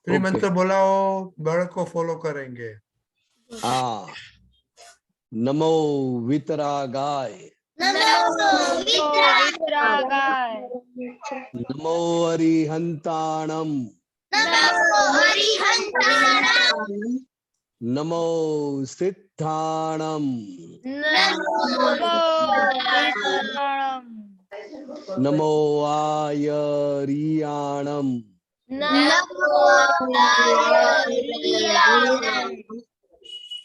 त्रिमंत्र बोलाओ, बड़े को फॉलो करेंगे। हाँ। नमो वितरागाय, नमो अरिहंताणम, नमो सिद्धाणम, नमो आयरियाणम,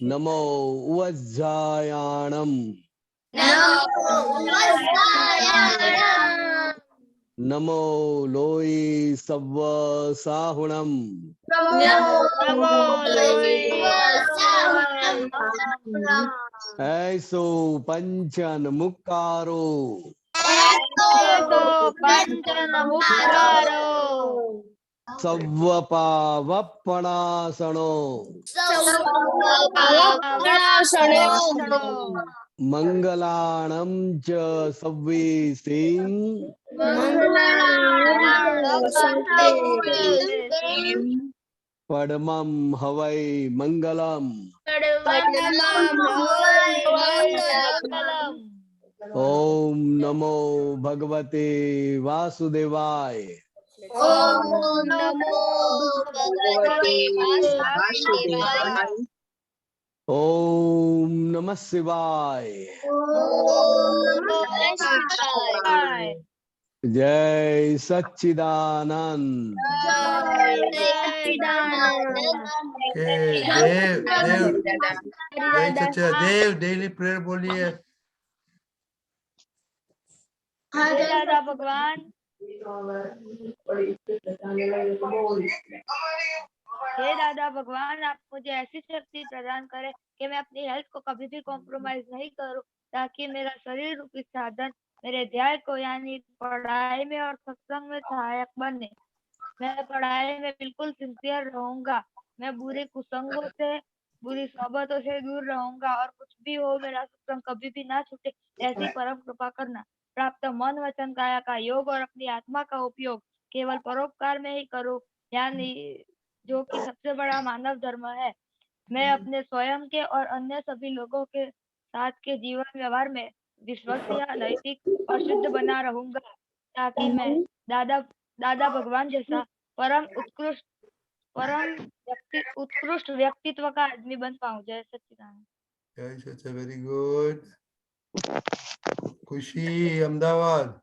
नमो वज्जायाणम, नमो लोई सव्व साहुणम, ऐसो पंचन मुक्कारो, सव्वपावपणासनो, मंगलाणं च सव्वीसिं, पद्मं हवै मंगलम। ओम नमो भगवते वासुदेवाय। ओम नमः शिवाय। जय सच्चिदानंद। जय सच्चिदानंद। डेली प्रेयर बोलिए। दादा भगवान, हे दादा भगवान, आप मुझे ऐसी शक्ति प्रदान करें कि मैं अपनी हेल्थ को कभी भी कॉम्प्रोमाइज नहीं करूं, ताकि मेरा शरीर रूपी साधन मेरे ध्यान को यानी पढ़ाई में और सत्संग में सहायक बने। मैं पढ़ाई में बिल्कुल सिंसियर रहूंगा। मैं बुरी कुसंगों से, बुरी सोबतों से दूर रहूंगा और कुछ भी हो मेरा सत्संग कभी भी ना छूटे, ऐसी परम कृपा करना। प्राप्त मन वचन काया का योग और अपनी आत्मा का उपयोग केवल परोपकार में ही करूं, यानी जो कि सबसे बड़ा मानव धर्म है। मैं अपने स्वयं के और अन्य सभी लोगों के साथ के जीवन व्यवहार में विश्वसनीय, नैतिक और शुद्ध बना रहूंगा, ताकि मैं दादा भगवान जैसा उत्कृष्ट व्यक्तित्व का आदमी बन पाऊं। जय सच्चिदानंद। जय सच्चिदानंद। Very good. खुशी अहमदाबाद।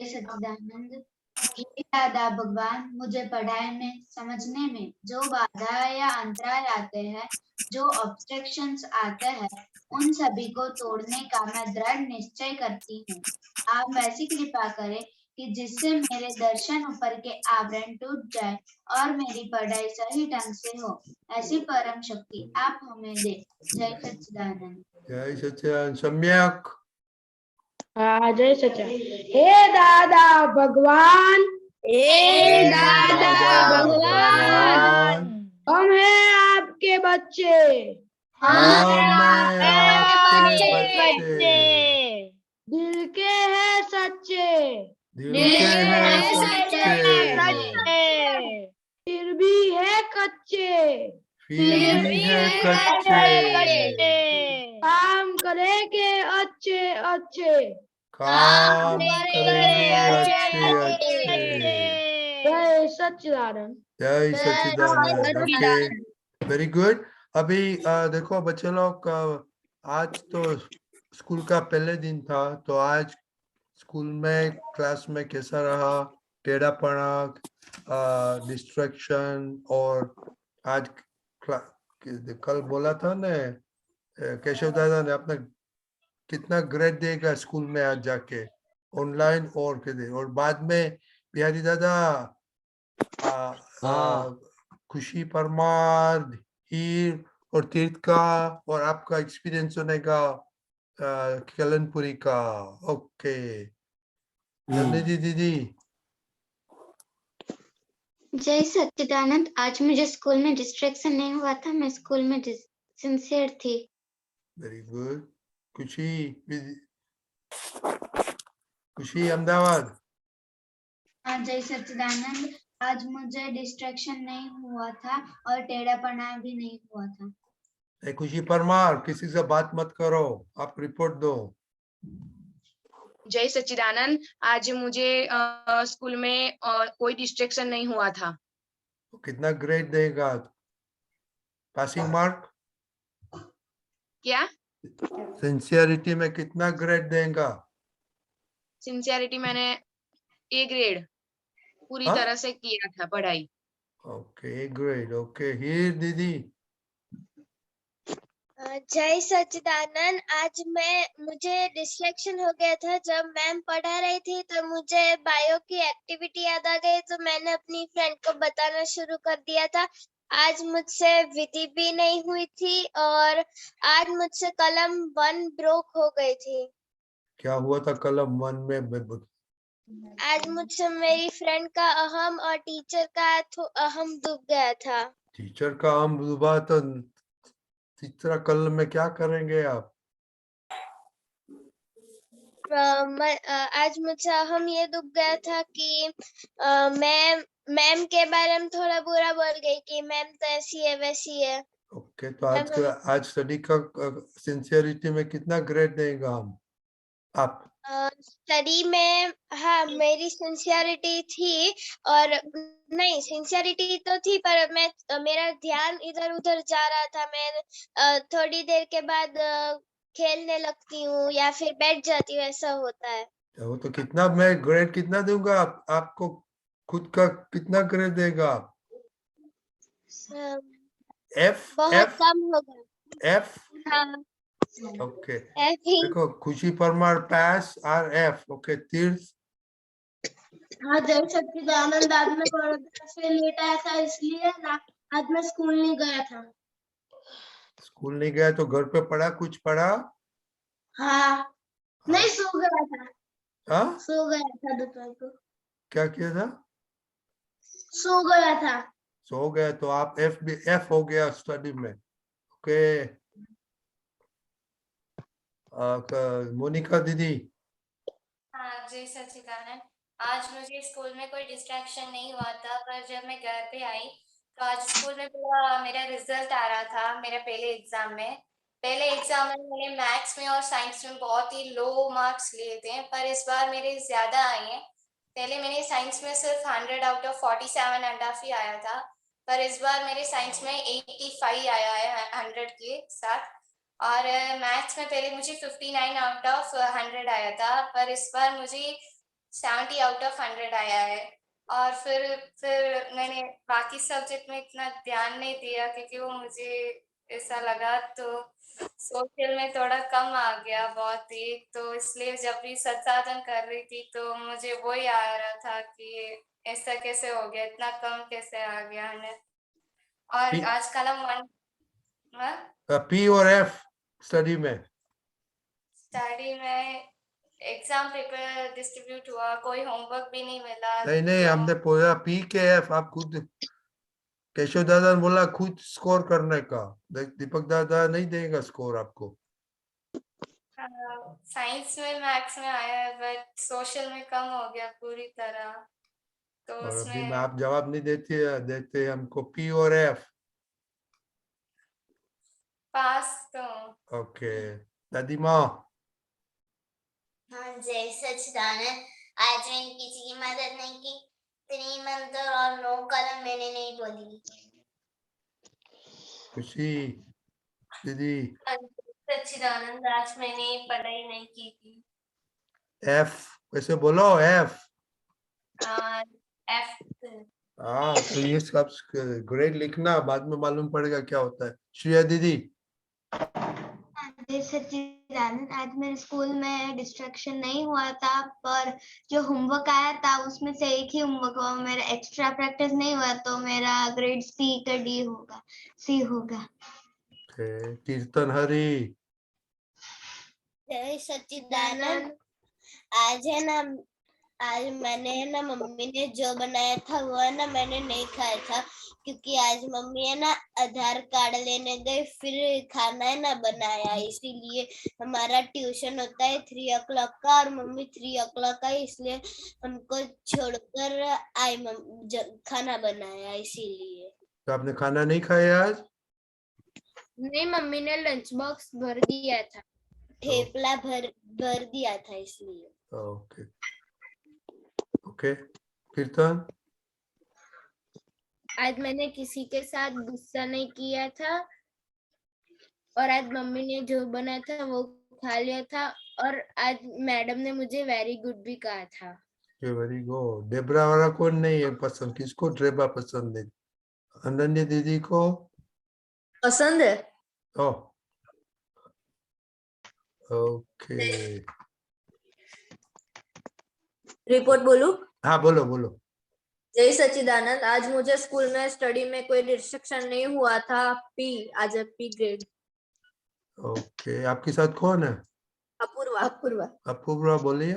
सच्चिदानंद। हे दादा भगवान, मुझे पढ़ाई में समझने में जो बाधा या अंतराय आते हैं, जो ऑब्स्ट्रक्शंस आते हैं, उन सभी को तोड़ने का मैं दृढ़ निश्चय करती हूँ। आप वैसी कृपा करें कि जिससे मेरे दर्शन ऊपर के आवरण टूट जाए और मेरी पढ़ाई सही ढंग से हो, ऐसी परम शक्ति आप हमें दे। जय सच्चिदानंद। जय सच्चिदानंद। सम्यक। जय सच्चा। हे दादा भगवान, हम हैं आपके बच्चे। दिल के हैं सच्चे, फिर भी है कच्चे, काम करेंगे अच्छे अच्छे, जय सच्चिदानंद। जय सच्चिदानंद। Okay, very good. अभी देखो बच्चे लोग, आज तो स्कूल का पहले दिन था, तो आज स्कूल में क्लास में कैसा रहा? टेढ़ापना, डिस्ट्रैक्शन, और आज कल बोला था ने केशव दादा ने अपना कितना ग्रेड देगा स्कूल में आज जाके ऑनलाइन, और बाद में बिहारी दादा, खुशी परमार, हीर और तीर्थ का, और आपका एक्सपीरियंस होने का कलनपुरी का। ओके नंदिनी दीदी। जय सच्चिदानंद। आज मुझे स्कूल में डिस्ट्रैक्शन नहीं हुआ था, मैं स्कूल में सिंसियर थी। Very good. खुशी अहमदाबाद। जय सच्चिदानंद, आज मुझे डिस्ट्रैक्शन नहीं हुआ था और टेढ़ापना भी नहीं हुआ था। खुशी परमार, किसी से बात मत करो, आप रिपोर्ट दो। जय सच्चिदानंद, आज मुझे स्कूल में कोई डिस्ट्रैक्शन नहीं हुआ था। कितना ग्रेड देगा? Passing mark? क्या? सिंसियरिटी में कितना ग्रेड देगा? सिंसियरिटी मैंने ए ग्रेड पूरी हाँ? तरह से किया था पढ़ाई। Okay, grade. ओके, हीर दीदी। जय सच्चिदानंद, आज मुझे डिस्ट्रैक्शन हो गया था जब मैम पढ़ा रही थी, तो मुझे बायो की एक्टिविटी याद आ गई, तो मैंने अपनी फ्रेंड को बताना शुरू कर दिया था। आज मुझसे विधि भी नहीं हुई थी और आज मुझसे कलम 1 ब्रोक हो गई थी। क्या हुआ था कलम 1 में? आज मुझसे मेरी फ्रेंड का अहम और टीचर का अहम डूब गया था। टीचर का हम डूबा तो तीसरा कलम में क्या करेंगे आप? आज मुझसे अहम ये डूब गया था कि मैम के बारे में थोड़ा बुरा बोल गई कि मैम तो ऐसी है वैसी है। ओके, तो आज स्टडी का सिंसियरिटी में कितना ग्रेड देगा हम? आप स्टडी में हाँ मेरी सिंसियरिटी थी और नहीं सिंसियरिटी तो थी, पर मेरा ध्यान इधर उधर जा रहा था। मैं थोड़ी देर के बाद खेलने लगती हूँ या फिर बैठ जाती हूँ, ऐसा होता है। वो तो कितना, मैं ग्रेड कितना दूंगा आपको खुद का कितना ग्रेड देगा आप? एफ? बहुत कम होगा। एफ? हाँ ओके, एफ ही। देखो खुशी परमार पास और एफ। ओके, तीर्थ? हाँ जय सच्चिदानंद, आज मैं बड़ोदरा से लेट आया था, इसलिए ना आज मैं स्कूल नहीं गया था। स्कूल नहीं गया तो घर पे पढ़ा, कुछ पढ़ा? हाँ नहीं, सो गया था। हाँ, सो गया था दोपहर को। क्या किया था? सो गया था। सो गया तो आप एफ हो गया स्टडी में। ओके, मोनिका दीदी। हाँ जय सच्चिदानंद, आज मुझे स्कूल में कोई डिस्ट्रैक्शन नहीं हुआ था, पर जब मैं घर पे आई तो आज स्कूल में पूरा मेरा रिजल्ट आ रहा था। मेरा पहले एग्जाम में मैंने मैथ्स में और साइंस में बहुत ही लो मार्क्स लिए थे, पर इस बार मेरे ज्यादा आए हैं। पहले मैंने साइंस में सिर्फ 100 आउट ऑफ 47.5 ही आया था, पर इस बार मेरे साइंस में 85 आया है 100 के साथ। और मैथ्स में पहले मुझे 59 आउट ऑफ 100 आया था, पर इस बार मुझे 70 आउट ऑफ 100 आया है। और फिर मैंने बाकी सब्जेक्ट में इतना ध्यान नहीं दिया क्योंकि वो मुझे ऐसा लगा, तो सोशल में थोड़ा कम आ गया बहुत ही, तो इसलिए जब भी संसाधन कर रही थी तो मुझे वो ही आ रहा था कि ऐसा कैसे हो गया, इतना कम कैसे आ गया है। और आज कलम 1 पी और एफ स्टडी में एग्जाम पेपर डिस्ट्रीब्यूट हुआ, कोई होमवर्क भी नहीं मिला। नहीं, हमने पूरा पी के एफ। आप खुद, केशव दादा ने बोला खुद स्कोर करने का, दीपक दादा नहीं देगा स्कोर आपको। साइंस में मैथ्स में आया है, बट सोशल में कम हो गया पूरी तरह, तो और अभी उसमें आप जवाब नहीं देते हमको पी और एफ। पास तो। ओके, दादी माँ। हाँ जय सच्चिदानंद, आज मैंने किसी की मदद नहीं की। 3 मंत्र और 9 कलम मैंने नहीं बोली। खुशी दीदी। सच्चिदानंद, आज मैंने पढ़ाई नहीं की थी। एफ वैसे बोलो, एफ। एफ। हाँ, तो ये सब ग्रेड लिखना, बाद में मालूम पड़ेगा क्या होता है। श्रेया दीदी। जय सच्चिदानंद, आज मेरे स्कूल में डिस्ट्रैक्शन नहीं हुआ था, पर जो होमवर्क आया था उसमें से एक ही होमवर्क हुआ, मेरा एक्स्ट्रा प्रैक्टिस नहीं हुआ, तो मेरा ग्रेड सी होगा। कीर्तन हरी। जय सच्चिदानंद, आज है ना आज मैंने है ना मम्मी ने जो बनाया था वो है ना मैंने नहीं खाया था, क्योंकि आज मम्मी है ना आधार कार्ड लेने गई, फिर खाना है ना बनाया, इसीलिए हमारा ट्यूशन होता है 3 o'clock का और मम्मी 3 o'clock का, इसलिए हमको छोड़कर आई खाना बनाया इसीलिए। तो आपने खाना नहीं खाया आज? नहीं, मम्मी ने लंच बॉक्स भर दिया था, ठेपला भर दिया था इसलिए। Okay okay. कीर्तन, आज मैंने किसी के साथ गुस्सा नहीं किया था और आज मम्मी ने जो बनाया था वो खा लिया था और आज मैडम ने मुझे वेरी गुड भी कहा था। Very good. डेब्रा वाला कौन नहीं है पसंद? किसको डेब्रा पसंद है? अनन्या दीदी को पसंद है। Oh okay. रिपोर्ट बोलूं? हाँ बोलो बोलो। जय सच्चिदानंद, आज मुझे स्कूल में स्टडी में कोई डिस्ट्रक्शन नहीं हुआ था। पी, आज पी ग्रेड। ओके, आपके साथ कौन है? अपूर्वा। अपूर्वा। अपूर्वा बोलिए।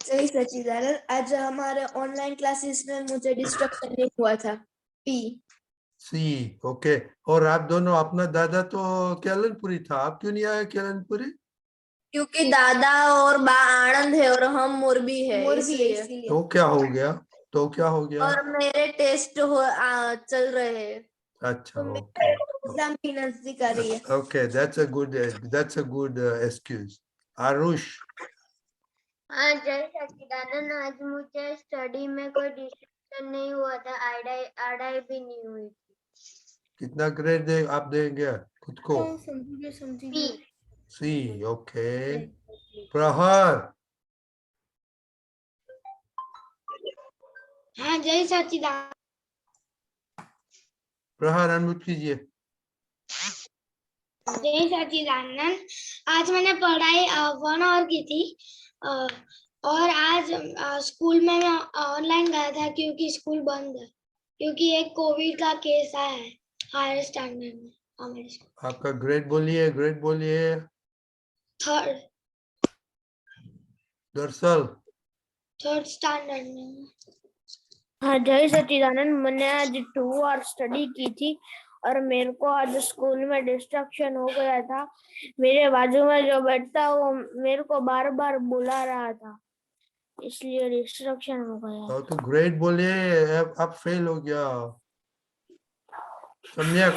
जय सच्चिदानंद, आज हमारे ऑनलाइन क्लासेस में मुझे डिस्ट्रक्शन नहीं हुआ था। पी। सी ओके। और आप दोनों, अपना दादा तो केलनपुरी था, आप क्यों नहीं आए केलनपुरी? क्योंकि दादा और बा आनंद है और हम मोरबी है, इसलिए। तो क्या हो गया? तो क्या हो गया? और मेरे टेस्ट चल रहे हैं, अच्छा तो ओके एग्जाम की नजदीक आ रही है। Okay, that's a good excuse. Aarush, हाँ जय सच्चिदानंद, आज मुझे स्टडी में कोई डिस्ट्रक्शन नहीं हुआ था, अड़ाई भी नहीं हुई थी। कितना ग्रेड दे आप देंगे खुद को? पी। सी ओके। प्रहर, हाँ जय सच्चिदानंद। प्रहर अनम्यूट कीजिए। जय सच्चिदानंद, आज मैंने पढ़ाई 1 hour की थी और आज स्कूल में मैं ऑनलाइन गया था क्योंकि स्कूल बंद है, क्योंकि एक कोविड का केस आया है हायर स्टैंडर्ड में हमारे स्कूल। आपका ग्रेड बोलिए, ग्रेड बोलिए। 3rd स्टैंडर्ड में। हाँ जय सच्चिदानंद, मैंने आज 2 hours स्टडी की थी और मेरे को आज स्कूल में डिस्ट्रक्शन हो गया था। मेरे बाजू में जो बैठता वो मेरे को बार बार बुला रहा था, इसलिए डिस्ट्रक्शन हो गया। तो ग्रेड बोलिए, आप फेल हो गया। सम्यक।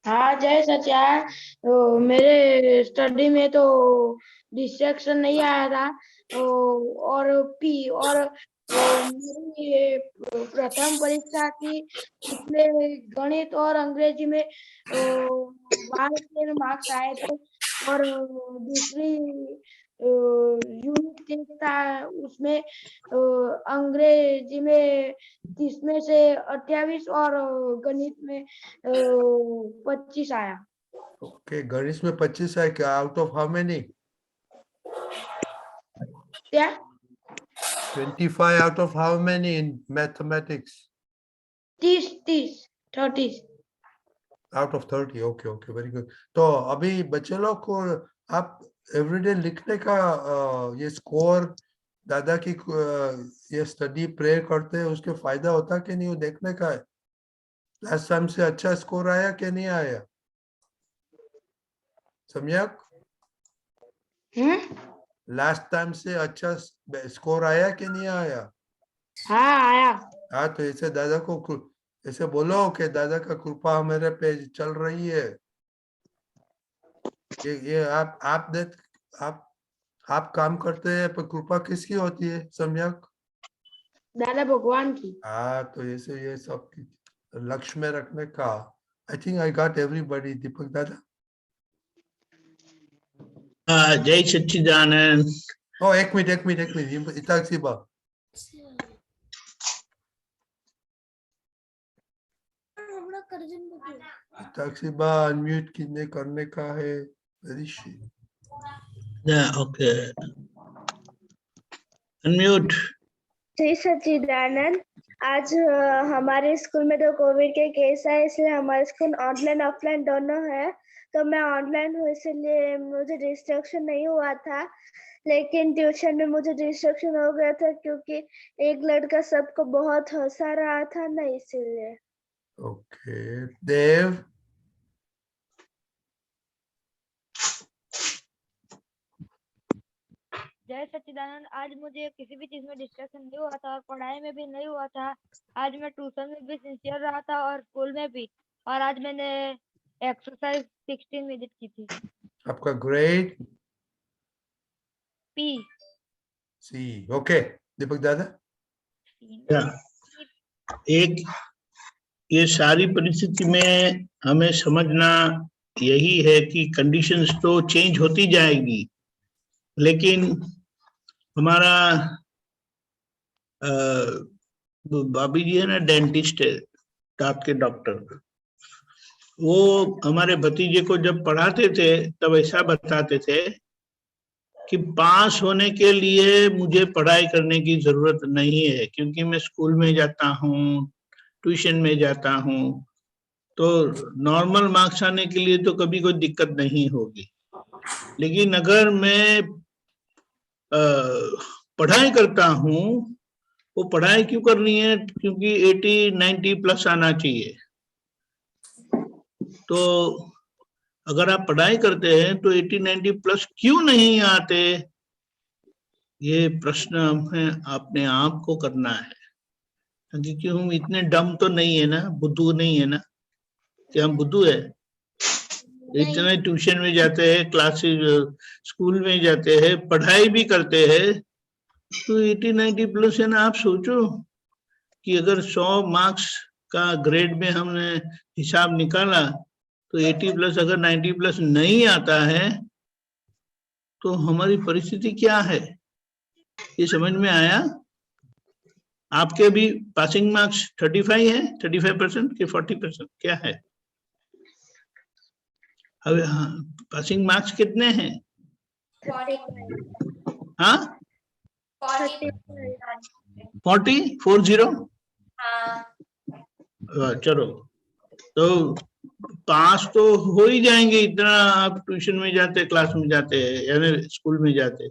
हाँ जय सच्चिदानंद, तो मेरे स्टडी में तो डिस्ट्रैक्शन नहीं आया था और पी और मेरी प्रथम परीक्षा थी, उसमें गणित और अंग्रेजी में 12 मार्क्स आए थे और दूसरी यूनिट टेस्ट था, उसमें अंग्रेजी में 30 में से 28 और गणित में 25 आया। ओके, गणित में 25 है क्या? Out of how many? क्या? 25 out of how many in mathematics? 30 Out of 30. Okay okay, very good. तो अभी बच्चे लोग को आप एवरीडे लिखने का ये स्कोर दादा की ये स्टडी प्रेयर करते हैं, उसके फायदा होता कि नहीं, वो देखने का है। लास्ट टाइम से अच्छा स्कोर आया कि नहीं आया? सम्यक, लास्ट टाइम से अच्छा स्कोर आया कि नहीं आया? हाँ आया। हाँ, तो ऐसे दादा को ऐसे बोलो कि दादा का कृपा मेरे पे चल रही है। ये आप काम करते हैं, पर कृपा किसकी होती है सम्यक? दादा भगवान की। हाँ, तो ऐसे ये सब लक्ष्य में रखने का। I think I got everybody. Deepak दादा। जय सच्चिदानंद। ओ एक मिनट इताक्षीबा। इताक्षीबा अनम्यूट करने का है। Very she. Okay, unmute. जय सच्चिदानंद, आज हमारे स्कूल में तो कोविड के केस है, इसलिए हमारे स्कूल ऑनलाइन ऑफलाइन दोनों है, तो मैं ऑनलाइन हूँ, इसलिए मुझे डिस्ट्रक्शन नहीं हुआ था। लेकिन ट्यूशन में मुझे डिस्ट्रैक्शन हो गया था क्योंकि एक लड़का सबको बहुत हंसा रहा था ना, इसीलिए। ओके देव। जय सच्चिदानंद, आज मुझे किसी भी चीज में डिस्ट्रैक्शन नहीं हुआ था और पढ़ाई में भी नहीं हुआ था। आज मैं ट्यूशन में भी सिंसियर रहा था और स्कूल में भी। और आज मैंने एक्सरसाइज 16 मिनट की थी। आपका ग्रेड पी। सी। ओके दीपक दादा। एक ये सारी परिस्थिति में हमें समझना यही है कि कंडीशंस तो चेंज होती जाएगी, लेकिन हमारा भाभी जी है ना, डेंटिस्ट है, दांत के डॉक्टर, वो हमारे भतीजे को जब पढ़ाते थे तब ऐसा बताते थे कि पास होने के लिए मुझे पढ़ाई करने की जरूरत नहीं है, क्योंकि मैं स्कूल में जाता हूँ, ट्यूशन में जाता हूँ, तो नॉर्मल मार्क्स आने के लिए तो कभी कोई दिक्कत नहीं होगी। लेकिन अगर मैं पढ़ाई करता हूँ, वो पढ़ाई क्यों करनी है? क्योंकि 80-90 प्लस आना चाहिए। तो अगर आप पढ़ाई करते हैं तो 80-90 प्लस क्यों नहीं आते, ये प्रश्न हमें अपने आप को करना है। क्योंकि हम इतने डम तो नहीं है ना, बुद्धू नहीं है ना, कि हम बुद्धू है। इतने ट्यूशन में जाते हैं, क्लासेस स्कूल में जाते हैं, पढ़ाई भी करते हैं, तो 80-90 प्लस है ना। आप सोचो कि अगर 100 मार्क्स का ग्रेड में हमने हिसाब निकाला तो 80 प्लस अगर 90 प्लस नहीं आता है तो हमारी परिस्थिति क्या है, ये समझ में आया? आपके भी पासिंग मार्क्स 35 है, 35% के 40% क्या है? अब पासिंग मार्क्स कितने हैं? 40? चलो, तो पास तो हो ही जाएंगे, इतना आप ट्यूशन में जाते, क्लास में जाते हैं, यानी स्कूल में जाते,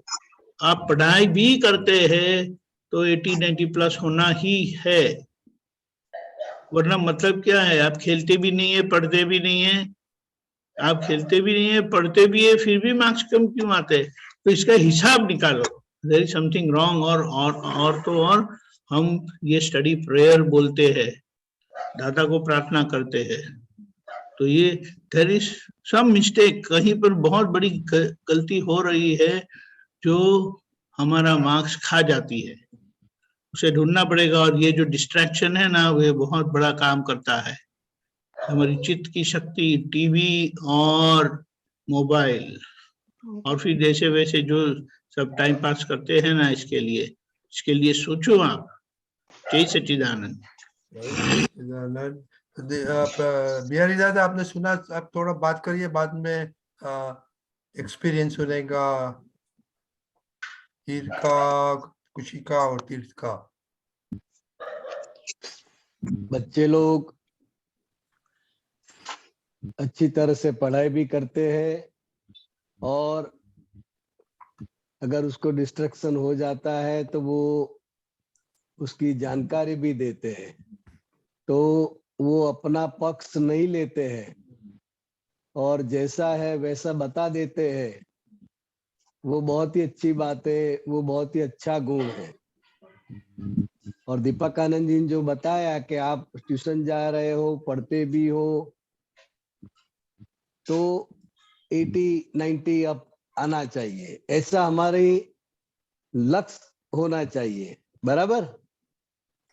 आप पढ़ाई भी करते हैं तो 80-90 प्लस होना ही है। वरना मतलब क्या है? आप खेलते भी नहीं है, पढ़ते भी नहीं है, आप खेलते भी नहीं है, पढ़ते भी है, फिर भी मार्क्स कम क्यों आते? तो इसका हिसाब निकालो, देयर इज समथिंग रॉन्ग। और हम ये स्टडी प्रेयर बोलते हैं, दादा को प्रार्थना करते हैं, तो ये देयर इज सम मिस्टेक, कहीं पर बहुत बड़ी गलती हो रही है जो हमारा मार्क्स खा जाती है, उसे ढूंढना पड़ेगा। और ये जो डिस्ट्रैक्शन है ना, वो बहुत बड़ा काम करता है। हमारी चित्त की शक्ति टीवी और मोबाइल और फिर जैसे वैसे जो सब टाइम पास करते हैं ना, इसके लिए सोचो आप। जय सच्चिदानंद। बिहारी दादा, आपने सुना, आप थोड़ा बात करिए, बाद में एक्सपीरियंस सुनेगा तीर्थ का, खुशी का और तीर्थ का। बच्चे लोग अच्छी तरह से पढ़ाई भी करते हैं और अगर उसको डिस्ट्रैक्शन हो जाता है तो वो उसकी जानकारी भी देते हैं, तो वो अपना पक्ष नहीं लेते हैं और जैसा है वैसा बता देते हैं। वो बहुत ही अच्छी बात है, वो बहुत ही अच्छा गुण है। और दीपक आनंद जी ने जो बताया कि आप ट्यूशन जा रहे हो, पढ़ते भी हो, तो 80-90 अब आना चाहिए, ऐसा हमारे लक्ष्य होना चाहिए, बराबर?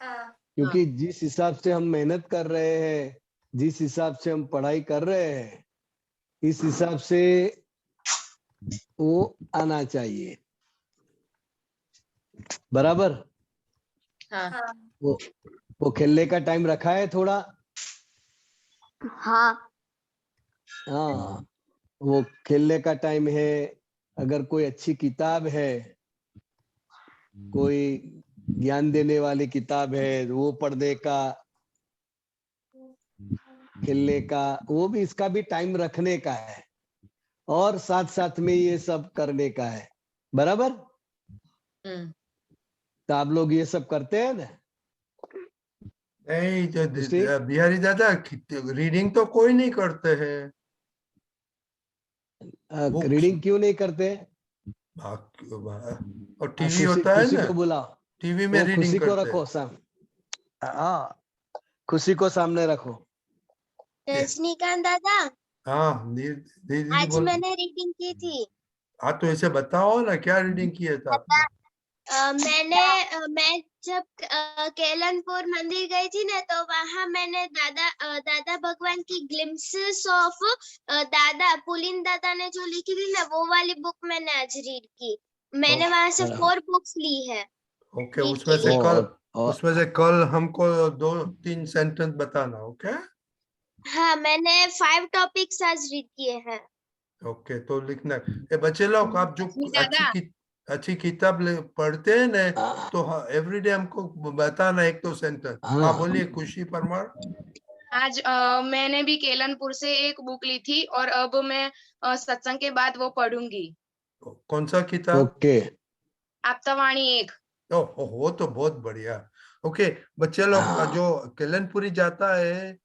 क्योंकि जिस हिसाब से हम मेहनत कर रहे हैं, जिस हिसाब से हम पढ़ाई कर रहे हैं, इस हिसाब से वो आना चाहिए, बराबर? वो खेलने का टाइम रखा है थोड़ा? हाँ, वो खेलने का टाइम है। अगर कोई अच्छी किताब है, कोई ज्ञान देने वाली किताब है, वो पढ़ने का, खेलने का, वो भी, इसका भी टाइम रखने का है और साथ साथ में ये सब करने का है। बराबर। तो आप लोग ये सब करते हैं ना? नहीं, जो दूसरी? बिहारी दादा रीडिंग तो कोई नहीं करते हैं। Books। रीडिंग क्यों नहीं करते? और टीवी होता है खुशी ना, को बुलाओ, टीवी में वो रीडिंग खुशी को करते रखो हैं। हाँ, खुशी को सामने रखो। रजनीकांत दादा, हाँ दीदी आज बोल। मैंने रीडिंग की थी। हाँ तो ऐसे बताओ ना, क्या रीडिंग किया था आपने? मैं जब केलनपुर मंदिर गई थी ना, तो वहाँ मैंने दादा भगवान की ग्लिम्पसेस ऑफ दादा पुलिन दादा ने जो लिखी थी ना, वो वाली बुक मैंने आज रीड की। मैंने वहाँ से 4 बुक्स ली है। ओके, read उसमें के से लिए। कल हमको 2-3 सेंटेंस बताना। ओके हाँ, मैंने 5 टॉपिक्स आज रीड किए हैं। ओके, तो लिखना। ये बच्चे लोग, आप जो दादा। अच्छी किताब पढ़ते हैं ना, तो एवरीडे हमको बताना 1-2 सेंटेंस। हाँ बोलिए खुशी परमार। आज मैंने भी केलनपुर से एक बुक ली थी और अब मैं सत्संग के बाद वो पढ़ूंगी। कौन सा किताब? ओके। आप्तवाणी 1। ओह, वो तो बहुत बढ़िया। ओके बच्चे लोग, जो केलनपुरी जाता है,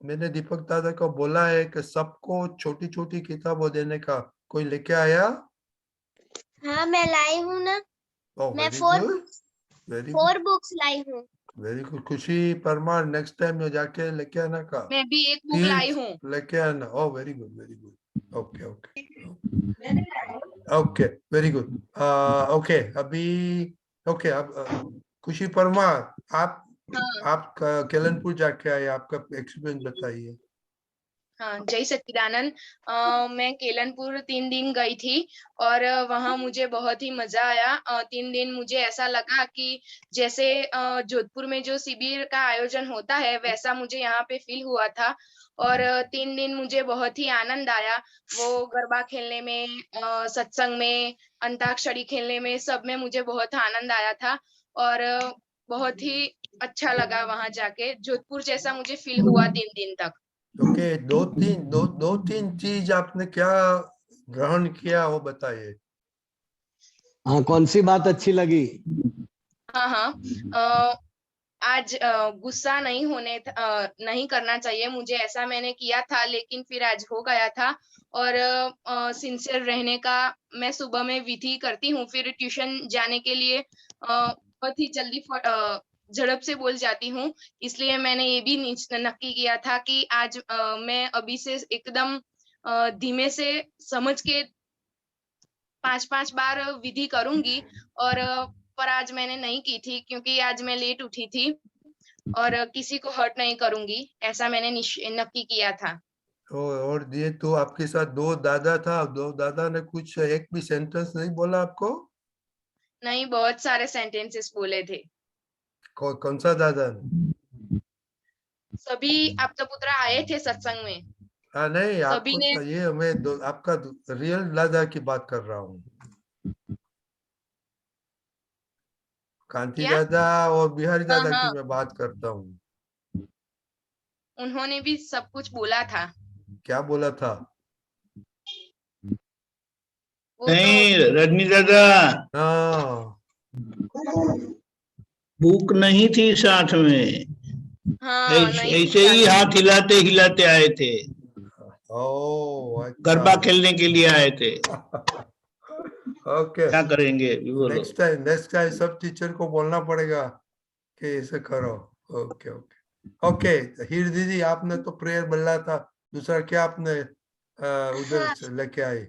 मैंने दीपक दादा को बोला है कि सबको छोटी छोटी किताबें देने का। कोई लेके आया? हाँ, मैं लाई हूँ ना। मैं very 4 good, books very 4 books लाई हूँ। Very good. Khushi Parmar, next time में जाके लेके आना का। मैं भी एक बुक लाई हूँ। लेके आना। Oh very good, very good. Okay okay okay, very good. Okay अभी, ओके अब खुशी परमार, आप केलनपुर जाके आए, आपका एक्सपीरियंस बताइए। हाँ, जय सच्चिदानंद। मैं केलनपुर 3 दिन गई थी और वहाँ मुझे बहुत ही मजा आया। 3 दिन मुझे ऐसा लगा कि जैसे जोधपुर में जो शिविर का आयोजन होता है, वैसा मुझे यहाँ पे फील हुआ था। और 3 दिन मुझे बहुत ही आनंद आया। वो गरबा खेलने में, सत्संग में, अंताक्षरी खेलने में, सब में मुझे बहुत आनंद आया था। और बहुत ही अच्छा लगा वहां जाके। जोधपुर जैसा मुझे फील हुआ 3 दिन तक। ओके, दो तीन चीज आपने क्या ग्रहण किया, वो बताइए। हाँ, कौन सी बात अच्छी लगी? हाँ, आज गुस्सा नहीं करना चाहिए मुझे, ऐसा मैंने किया था, लेकिन फिर आज हो गया था। और सिंसियर रहने का मैं सुबह में विधि करती हूँ। फिर ट्यूशन जाने के लिए बहुत ही जल्दी झड़प से बोल जाती हूँ। इसलिए मैंने ये भी नक्की किया था कि आज मैं अभी से एकदम धीमे से समझ के 5-5 बार विधि करूंगी। और पर आज मैंने नहीं की थी, क्योंकि आज मैं लेट उठी थी और किसी को हर्ट नहीं करूंगी, ऐसा मैंने नक्की किया था। और ये तो आपके साथ 2 दादा था, 2 दादा ने कुछ एक भी सेंटेंस नहीं बोला आपको? नहीं, बहुत सारे सेंटेंसेस बोले थे। कौन सा दादा ने? सभी आप्तपुत्र आए थे सत्संग में। हाँ नहीं, सभी आपको ने। चाहिए, मैं आपका रियल दादा की बात कर रहा हूँ। कांति क्या? दादा और बिहारी हाँ दादा की हाँ, मैं बात करता हूँ। उन्होंने भी सब कुछ बोला था। क्या बोला था? वो नहीं तो रजनी दादा, हाँ बुक नहीं थी साथ में। हाँ, नहीं थी ऐसे ही साथ में। हाथ हिलाते हिलाते आए थे, ओह अच्छा। गरबा खेलने के लिए आए थे। ओके, क्या करेंगे अभी बोलो। नेक्स्ट टाइम सब टीचर को बोलना पड़ेगा कि ऐसे करो। Okay okay okay. हीर दीदी, आपने तो प्रेयर बोला था, दूसरा क्या आपने उधर हाँ, से लेके आई?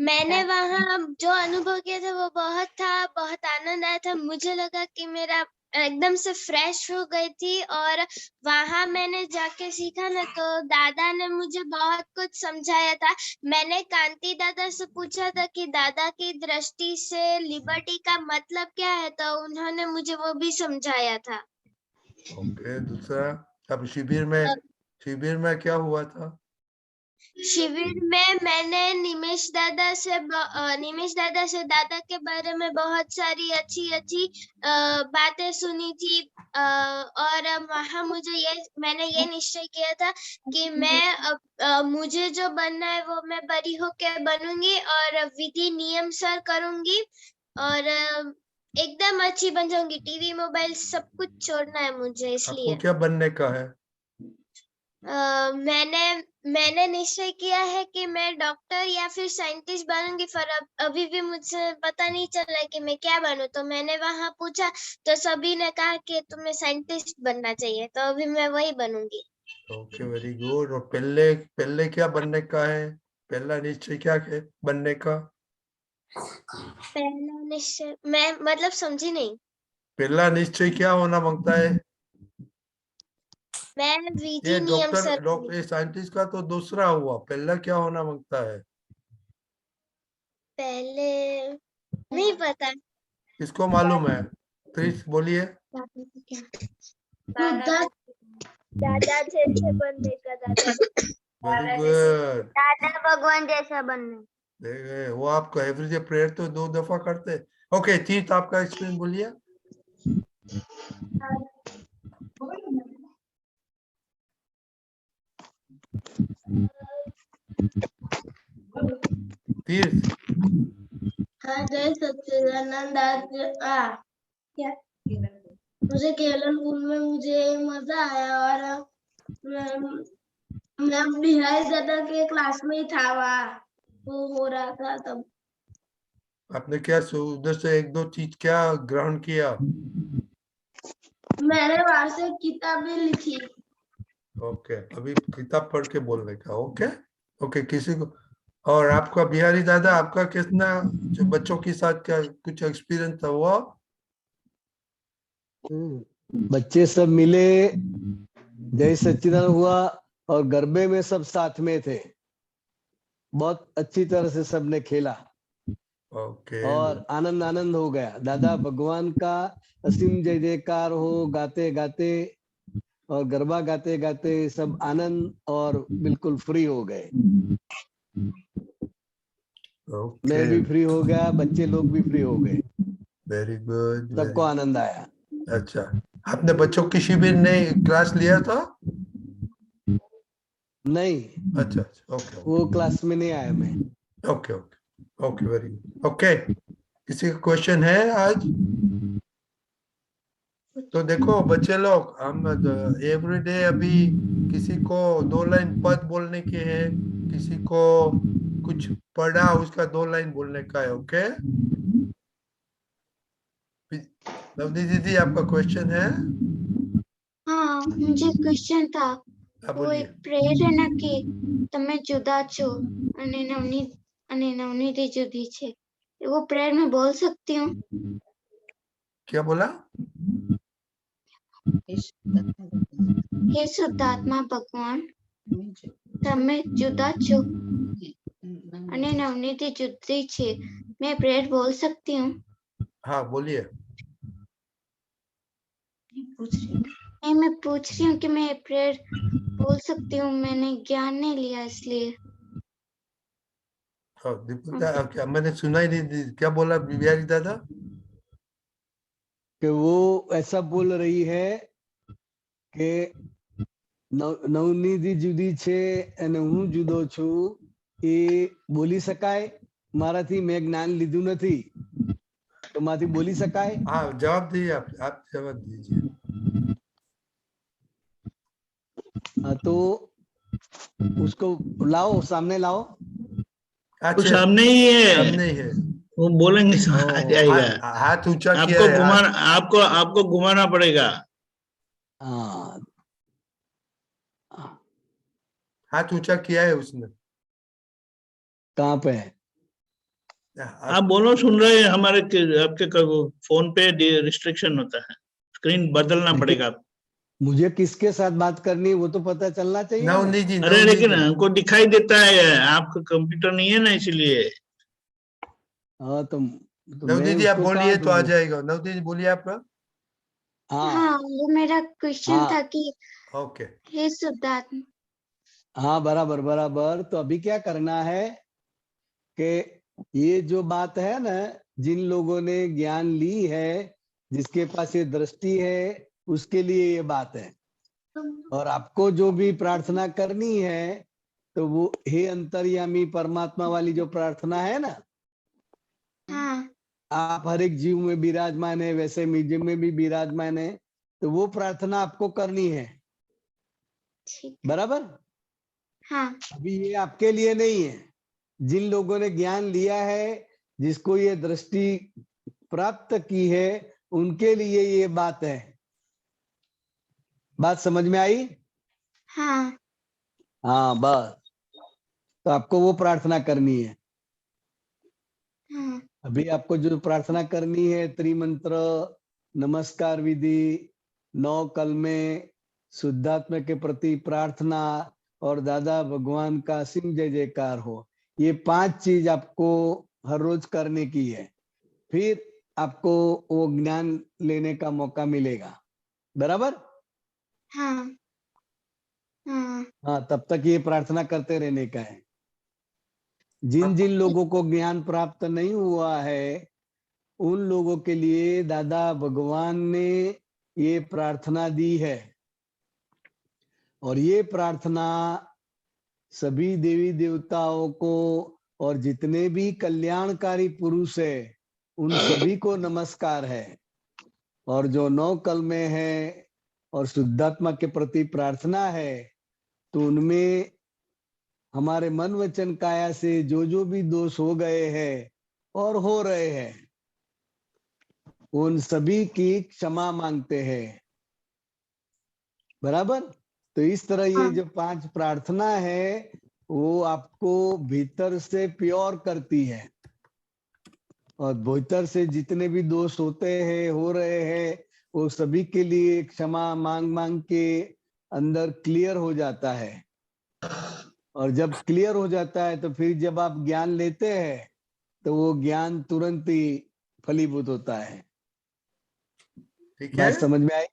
मैंने वहाँ जो अनुभव किया था वो बहुत आनंद आया था। मुझे लगा कि मेरा एकदम से फ्रेश हो गई थी। और वहाँ मैंने जाके सीखा ना, तो दादा ने मुझे बहुत कुछ समझाया था। मैंने कांति दादा से पूछा था कि दादा की दृष्टि से लिबर्टी का मतलब क्या है, तो उन्होंने मुझे वो भी समझाया था। ओके, दूसरा अब शिविर में क्या हुआ था? शिविर में मैंने निमेश दादा से दादा के बारे में बहुत सारी अच्छी बातें सुनी थी और वहाँ मैंने ये निश्चय किया था कि मैं मुझे जो बनना है वो मैं बड़ी होकर बनूंगी और विधि नियम सर करूंगी और एकदम अच्छी बन जाऊंगी। टीवी मोबाइल सब कुछ छोड़ना है मुझे, इसलिए आपको क्या बनने का है? मैंने निश्चय किया है कि मैं डॉक्टर या फिर साइंटिस्ट बनूंगी, पर अभी भी मुझे पता नहीं चल रहा है कि मैं क्या बनूं। तो मैंने वहां पूछा तो सभी ने कहा कि तुम्हें साइंटिस्ट बनना चाहिए, तो अभी मैं वही बनूंगी। Okay, very good. और पहले क्या बनने का है? पहला निश्चय क्या है बनने का? पहला निश्चय मैं मतलब समझी नहीं। पहला निश्चय क्या होना मांगता है? मैं ये विधि नियम सर डॉक्टर साइंटिस्ट का तो दूसरा हुआ, पहला क्या होना मांगता है? पहले नहीं पता। किसको मालूम है? प्लीज बोलिए। दादा जैसे बनने का। Very good. दादा भगवान जैसा बनने। वो आपको एवरीडे प्रेयर तो 2 दफा करते हैं। ओके, तीर्थ आपका एक्सपीरियंस बोलिए। तीर्थ। हाँ, जय सच्चिदानंद। आज क्या मुझे केरल स्कूल में मुझे मजा आया और मैं बिहारी दादा के क्लास में ही था, वहाँ वो हो रहा था तब। आपने क्या उधर से 1-2 चीज क्या ग्रहण किया? मैंने वहां से किताबें लिखी। ओके, अभी किताब पढ़ के बोलने का। ओके ओके, किसी को और आपका बिहारी दादा, आपका कितना जो बच्चों के साथ क्या कुछ एक्सपीरियंस था हुआ? बच्चे सब मिले, जय सच्चिदानंद हुआ और गरबे में सब साथ में थे। बहुत अच्छी तरह से सबने खेला। ओके। और आनंद हो गया। दादा भगवान का असीम जय जयकार हो गाते गाते और गरबा गाते गाते सब आनंद और बिल्कुल फ्री हो गए। मैं भी फ्री हो गया, बच्चे लोग भी फ्री हो गए। Very good. सबको आनंद आया। अच्छा, आपने बच्चों की शिविर ने क्लास लिया था? नहीं। अच्छा, ओके। वो क्लास में नहीं आया मैं। Okay okay okay, very good. Okay, किसी का क्वेश्चन है आज? तो देखो बच्चे लोग, हम एवरीडे अभी किसी को 2 लाइन पद बोलने के हैं, किसी को कुछ पढ़ा उसका 2 लाइन बोलने का है। ओके नवनी दीदी, आपका क्वेश्चन है? हाँ, मुझे क्वेश्चन था। वो एक प्रेयर है ना कि તમે જુદા છો અને નવનીતિ જુદી છે, वो प्रेयर में बोल सकती हूँ? क्या बोला? हे शुद्धात्मा भगवान, તમે જુદા છો અને નવનીતિ જુદી છે, मैं प्रेयर बोल सकती हूँ? हाँ, बोलिए। मैं पूछ रही हूँ कि मैं प्रेयर बोल सकती हूँ, मैंने ज्ञान नहीं लिया इसलिए। दीपिका, क्या मैंने सुना ही नहीं, क्या बोला बिहारी दादा? कि वो ऐसा बोल रही है कि નવનીતિ જુદી છે અને હું જુદો છું, એ બોલી શકાય મારાથી? મેં જ્ઞાન લીધું નથી તો માથી બોલી શકાય? हाँ, जवाब दीजिए। आप जवाब दीजिए। तो उसको लाओ, सामने लाओ। वो सामने ही है, सामने ही है। वो बोलेंगे तो आ जाएगा। हाथ ऊंचा किया आपको है। घुमाना, आपको घुमाना पड़ेगा। हाँ, हाथ ऊंचा किया है उसने। कहाँ पे? आप बोलो, सुन रहे हैं हमारे आपके फोन पे रिस्ट्रिक्शन होता है, स्क्रीन बदलना पड़ेगा। मुझे किसके साथ बात करनी है वो तो पता चलना चाहिए। नवनीत जी, अरे लेकिन हमको दिखाई देता है, आपका कंप्यूटर नहीं है ना, इसलिए। हाँ, तो नवनीत जी आप बोलिए तो आ जाएगा। नवनीत जी बोलिए आपका। हाँ, वो मेरा क्वेश्चन था कि ओके। हे शुद्धात्मा, हाँ बराबर बराबर। तो अभी क्या करना है कि ये जो बात है ना, जिन लोगों ने ज्ञान ली है, जिसके पास ये दृष्टि है, उसके लिए ये बात है। और आपको जो भी प्रार्थना करनी है तो वो हे अंतर्यामी परमात्मा वाली जो प्रार्थना है ना, हाँ आप हर एक जीव में विराजमान है, वैसे मुझ में भी विराजमान है, तो वो प्रार्थना आपको करनी है। ठीक। बराबर। हाँ अभी ये आपके लिए नहीं है, जिन लोगों ने ज्ञान लिया है, जिसको ये दृष्टि प्राप्त की है, उनके लिए ये बात है। बात समझ में आई? हाँ हाँ बस। तो आपको वो प्रार्थना करनी है। हाँ अभी आपको जो प्रार्थना करनी है, त्रिमंत्र, नमस्कार विधि, 9 कलमे, शुद्धात्मा के प्रति प्रार्थना और दादा भगवान का असीम जय जयकार हो, ये 5 चीज आपको हर रोज करने की है। फिर आपको वो ज्ञान लेने का मौका मिलेगा। बराबर। हाँ हाँ हाँ, तब तक ये प्रार्थना करते रहने का है। जिन जिन लोगों को ज्ञान प्राप्त नहीं हुआ है, उन लोगों के लिए दादा भगवान ने ये प्रार्थना दी है। और ये प्रार्थना सभी देवी देवताओं को और जितने भी कल्याणकारी पुरुष है, उन सभी को नमस्कार है। और जो 9 कलमे है और शुद्धात्मा के प्रति प्रार्थना है, तो उनमें हमारे मन वचन काया से जो भी दोष हो गए हैं और हो रहे हैं, उन सभी की क्षमा मांगते हैं। बराबर। तो इस तरह ये जो 5 प्रार्थना है, वो आपको भीतर से प्योर करती है। और भीतर से जितने भी दोष होते हैं, हो रहे हैं, वो सभी के लिए क्षमा मांग मांग के अंदर क्लियर हो जाता है। और जब क्लियर हो जाता है, तो फिर जब आप ज्ञान लेते हैं, तो वो ज्ञान तुरंत ही फलीभूत होता है। ठीक है। बात समझ में आई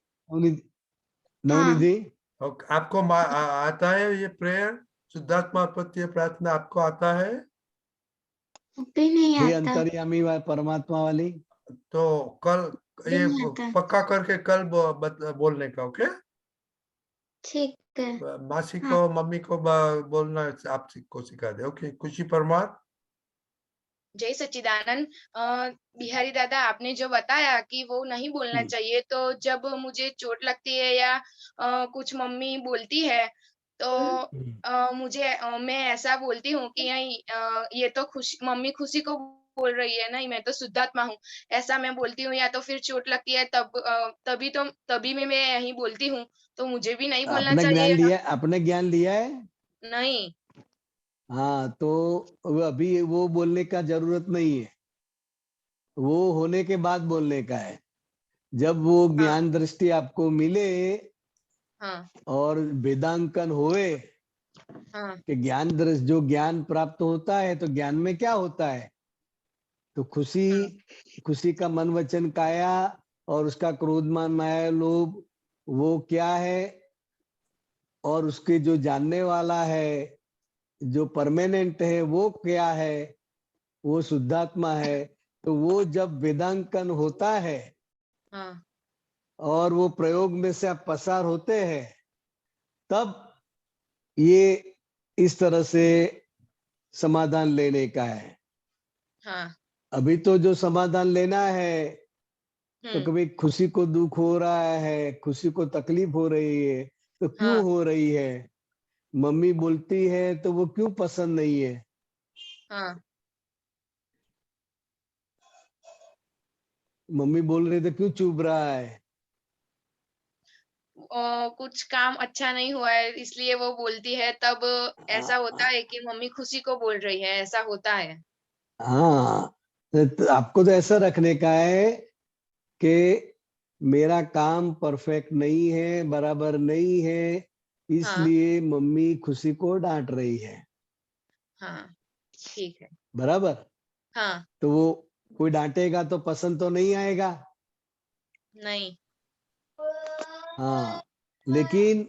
नवनिधि? आपको आता है ये प्रेयर, शुद्धात्मा प्रति प्रार्थना आपको आता है? अभी नहीं हे आता। अंतर्यामी परमात्मा वाली। तो कल ये नहीं आता। पक्का करके कल बोलने का। ओके। ठीक है। मासी हाँ। को मम्मी को बोलना आपको सिखा दे। ओके। खुशी परमार। जय सच्चिदानंद। बिहारी दादा, आपने जो बताया कि वो नहीं बोलना चाहिए, तो जब मुझे चोट लगती है या कुछ मम्मी बोलती है, तो मैं ऐसा बोलती हूँ कि नहीं, ये तो मम्मी खुशी को बोल रही है, नहीं मैं तो शुद्धात्मा हूँ, ऐसा मैं बोलती हूँ। या तो फिर चोट लगती है तभी मैं यही बोलती हूँ, तो मुझे भी नहीं बोलना आपने ज्ञान चाहिए? लिया, आपने ज्ञान लिया है? नहीं। हाँ, तो अभी वो बोलने का जरूरत नहीं है, वो होने के बाद बोलने का है। जब वो ज्ञान दृष्टि आपको मिले हाँ और वेदांकन होए, हाँ कि ज्ञान दृष्टि, जो ज्ञान प्राप्त होता है, तो ज्ञान में क्या होता है? तो खुशी का मन वचन काया और उसका क्रोध मान माया लोभ, वो क्या है? और उसके जो जानने वाला है, जो परमानेंट है, वो क्या है? वो शुद्धात्मा है। तो वो जब वेदांकन होता है हाँ और वो प्रयोग में से आप पसार होते हैं, तब ये इस तरह से समाधान लेने का है। हाँ। अभी तो जो समाधान लेना है, तो कभी खुशी को दुख हो रहा है, खुशी को तकलीफ हो रही है, तो क्यों हो रही है? मम्मी बोलती है तो वो क्यों पसंद नहीं है? हाँ मम्मी बोल रही तो क्यों चुप रहा है? कुछ काम अच्छा नहीं हुआ है इसलिए वो बोलती है, तब ऐसा होता है कि मम्मी खुशी को बोल रही है, ऐसा होता है। हाँ, तो आपको तो ऐसा रखने का है कि मेरा काम परफेक्ट नहीं है, बराबर नहीं है, इसलिए मम्मी खुशी को डांट रही है। हाँ ठीक है। बराबर। हाँ तो वो कोई डांटेगा तो पसंद तो नहीं आएगा। नहीं। हाँ, लेकिन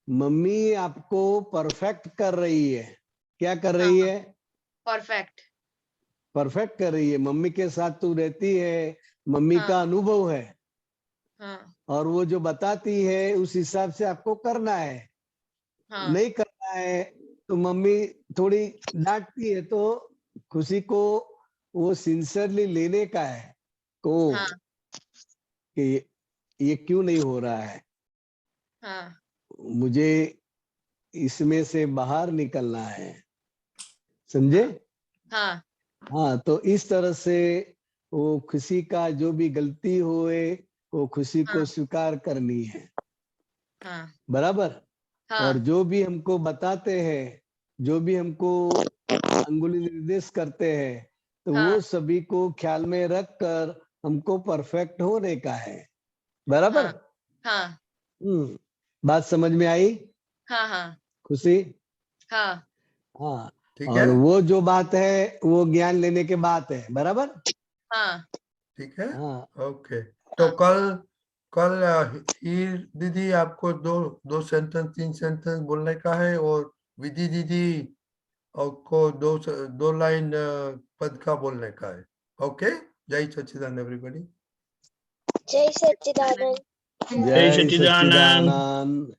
मम्मी आपको परफेक्ट कर रही है। क्या कर रही है? परफेक्ट। परफेक्ट कर रही है। मम्मी के साथ तू रहती है, मम्मी हाँ। का अनुभव है हाँ और वो जो बताती है उस हिसाब से आपको करना है। हाँ नहीं करना है तो मम्मी थोड़ी डांटती है, तो खुशी को वो सिंसियरली लेने का है को हाँ कि ये क्यों नहीं हो रहा है, हाँ मुझे इसमें से बाहर निकलना है। समझे? हाँ हाँ, तो इस तरह से वो खुशी का जो भी गलती हुए वो खुशी को हाँ स्वीकार करनी है। हाँ बराबर? और हाँ जो भी हमको बताते हैं, जो भी हमको अंगुली निर्देश करते हैं, तो हाँ वो सभी को ख्याल में रख कर हमको परफेक्ट होने का है। बराबर? हाँ बात समझ में आई हाँ हाँ खुशी? हाँ हाँ। ठीक और है, वो जो बात है वो ज्ञान लेने के बात है। बराबर? हाँ ठीक है, हाँ। ओके। तो कल कल हीर दीदी आपको दो सेंटेंस 3 सेंटेंस बोलने का है, और विधि दीदी आपको दो लाइन पद का बोलने का है। ओके, जय सच्चिदानंद एवरीबॉडी। जय सच्चिदानंद। जय सच्चिदानंद। सच्चिदानंद।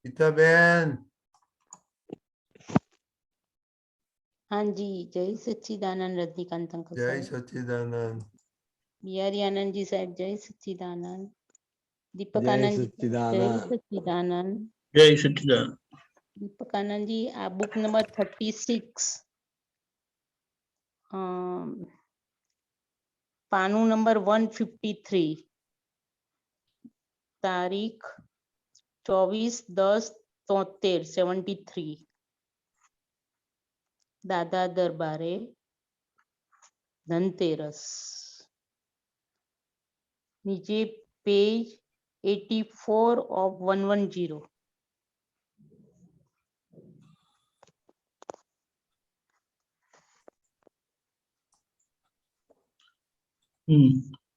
गीता बहन, हाँ जी, जय सच्चिदानंद रजनीकांत अंकल जय साहब, सच्चिदानंद। बिहारी आनंद जी साहब जय सच्चिदानंद, दीपक जय आनंद जी साहब जय सच्चिदानंद। सच्चिदानंद। जय सच्चिदानंद। दीपक आनंद जी, आ बुक नंबर 36, पानु नंबर 153, तारीख 24/10/73, 73, दादा दरबारे धनतेरस। नीचे पेज 84 of 110।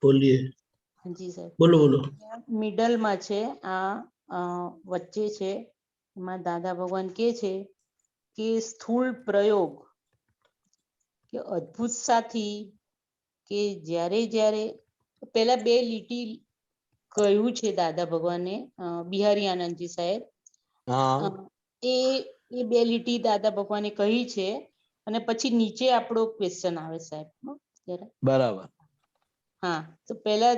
બોલીએ। જી સર, બોલો બોલો। મિડલ માં છે આ વચ્ચે છે, એમાં દાદા ભગવાન કે છે કે સ્થૂળ પ્રયોગ કે અદ્ભુત સાથી કે જ્યારે જ્યારે પેલા બે લીટી કહ્યું છે દાદા ભગવાને, બિહારી આનંદજી સાહેબ, हाँ। એ બે લીટી દાદા ભગવાને કહી છે અને પછી નીચે આપણો ક્વેશ્ચન આવે સાહેબ, જરા बराबर। हाँ, तो पहला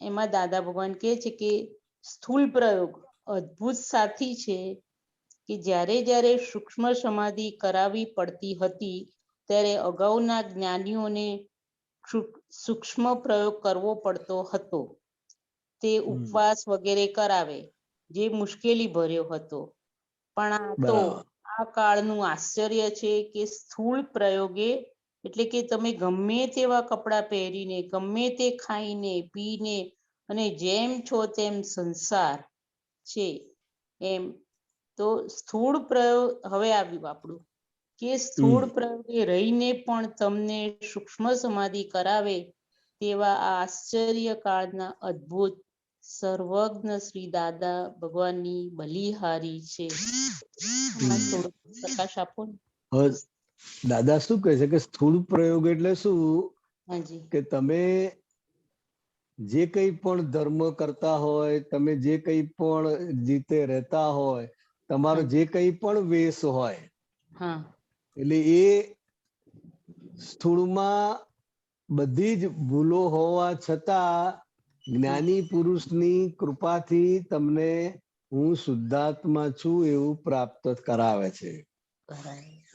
एमा दादा भगवान कहे छे कि स्थूल प्रयोग अद्भुत साथी छे कि ज्यारे ज्यारे सूक्ष्म समाधि करावी पड़ती हती त्यारे अगाउना ज्ञानीओने सूक्ष्म प्रयोग करवो पड़तो हतो। ते उपवास वगैरे करावे जे मुश्केली भर्यो हतो, पण आ तो आ काळનું आश्चर्य છે કે સ્થૂળ પ્રયોગે એટલે કે તમે ગમે તેવા કપડા પહેરીને, ગમે તે ખાઈને પીને અને જેમ છો તેમ સંસાર છે એમ, તો સ્થૂળ પ્રયોગ હવે આવ્યું આપણું કે સ્થૂળ પ્રયોગે રહીને પણ તમને સૂક્ષ્મ સમાધિ કરાવે તેવા આ આશ્ચર્ય કાળના અદ્ભુત સર્વજ્ઞ શ્રી દાદા ભગવાનની બલિહારી છે। આમાં થોડો પ્રકાશ આપો ને। દાદા શું કહે છે કે સ્થૂળ પ્રયોગ એટલે શું હાજી, કે તમે જે કઈ પણ ધર્મ કરતા હોય, તમે જે કઈ પણ જીતે રહેતા હોય, તમારો જે કઈ પણ વેશ હોય, હા, એટલે એ સ્થૂળમાં બધી જ ભૂલો હોવા છતાં જ્ઞાની પુરુષની કૃપાથી તમને હું શુદ્ધાત્મા છું એવું પ્રાપ્ત કરાવે છે।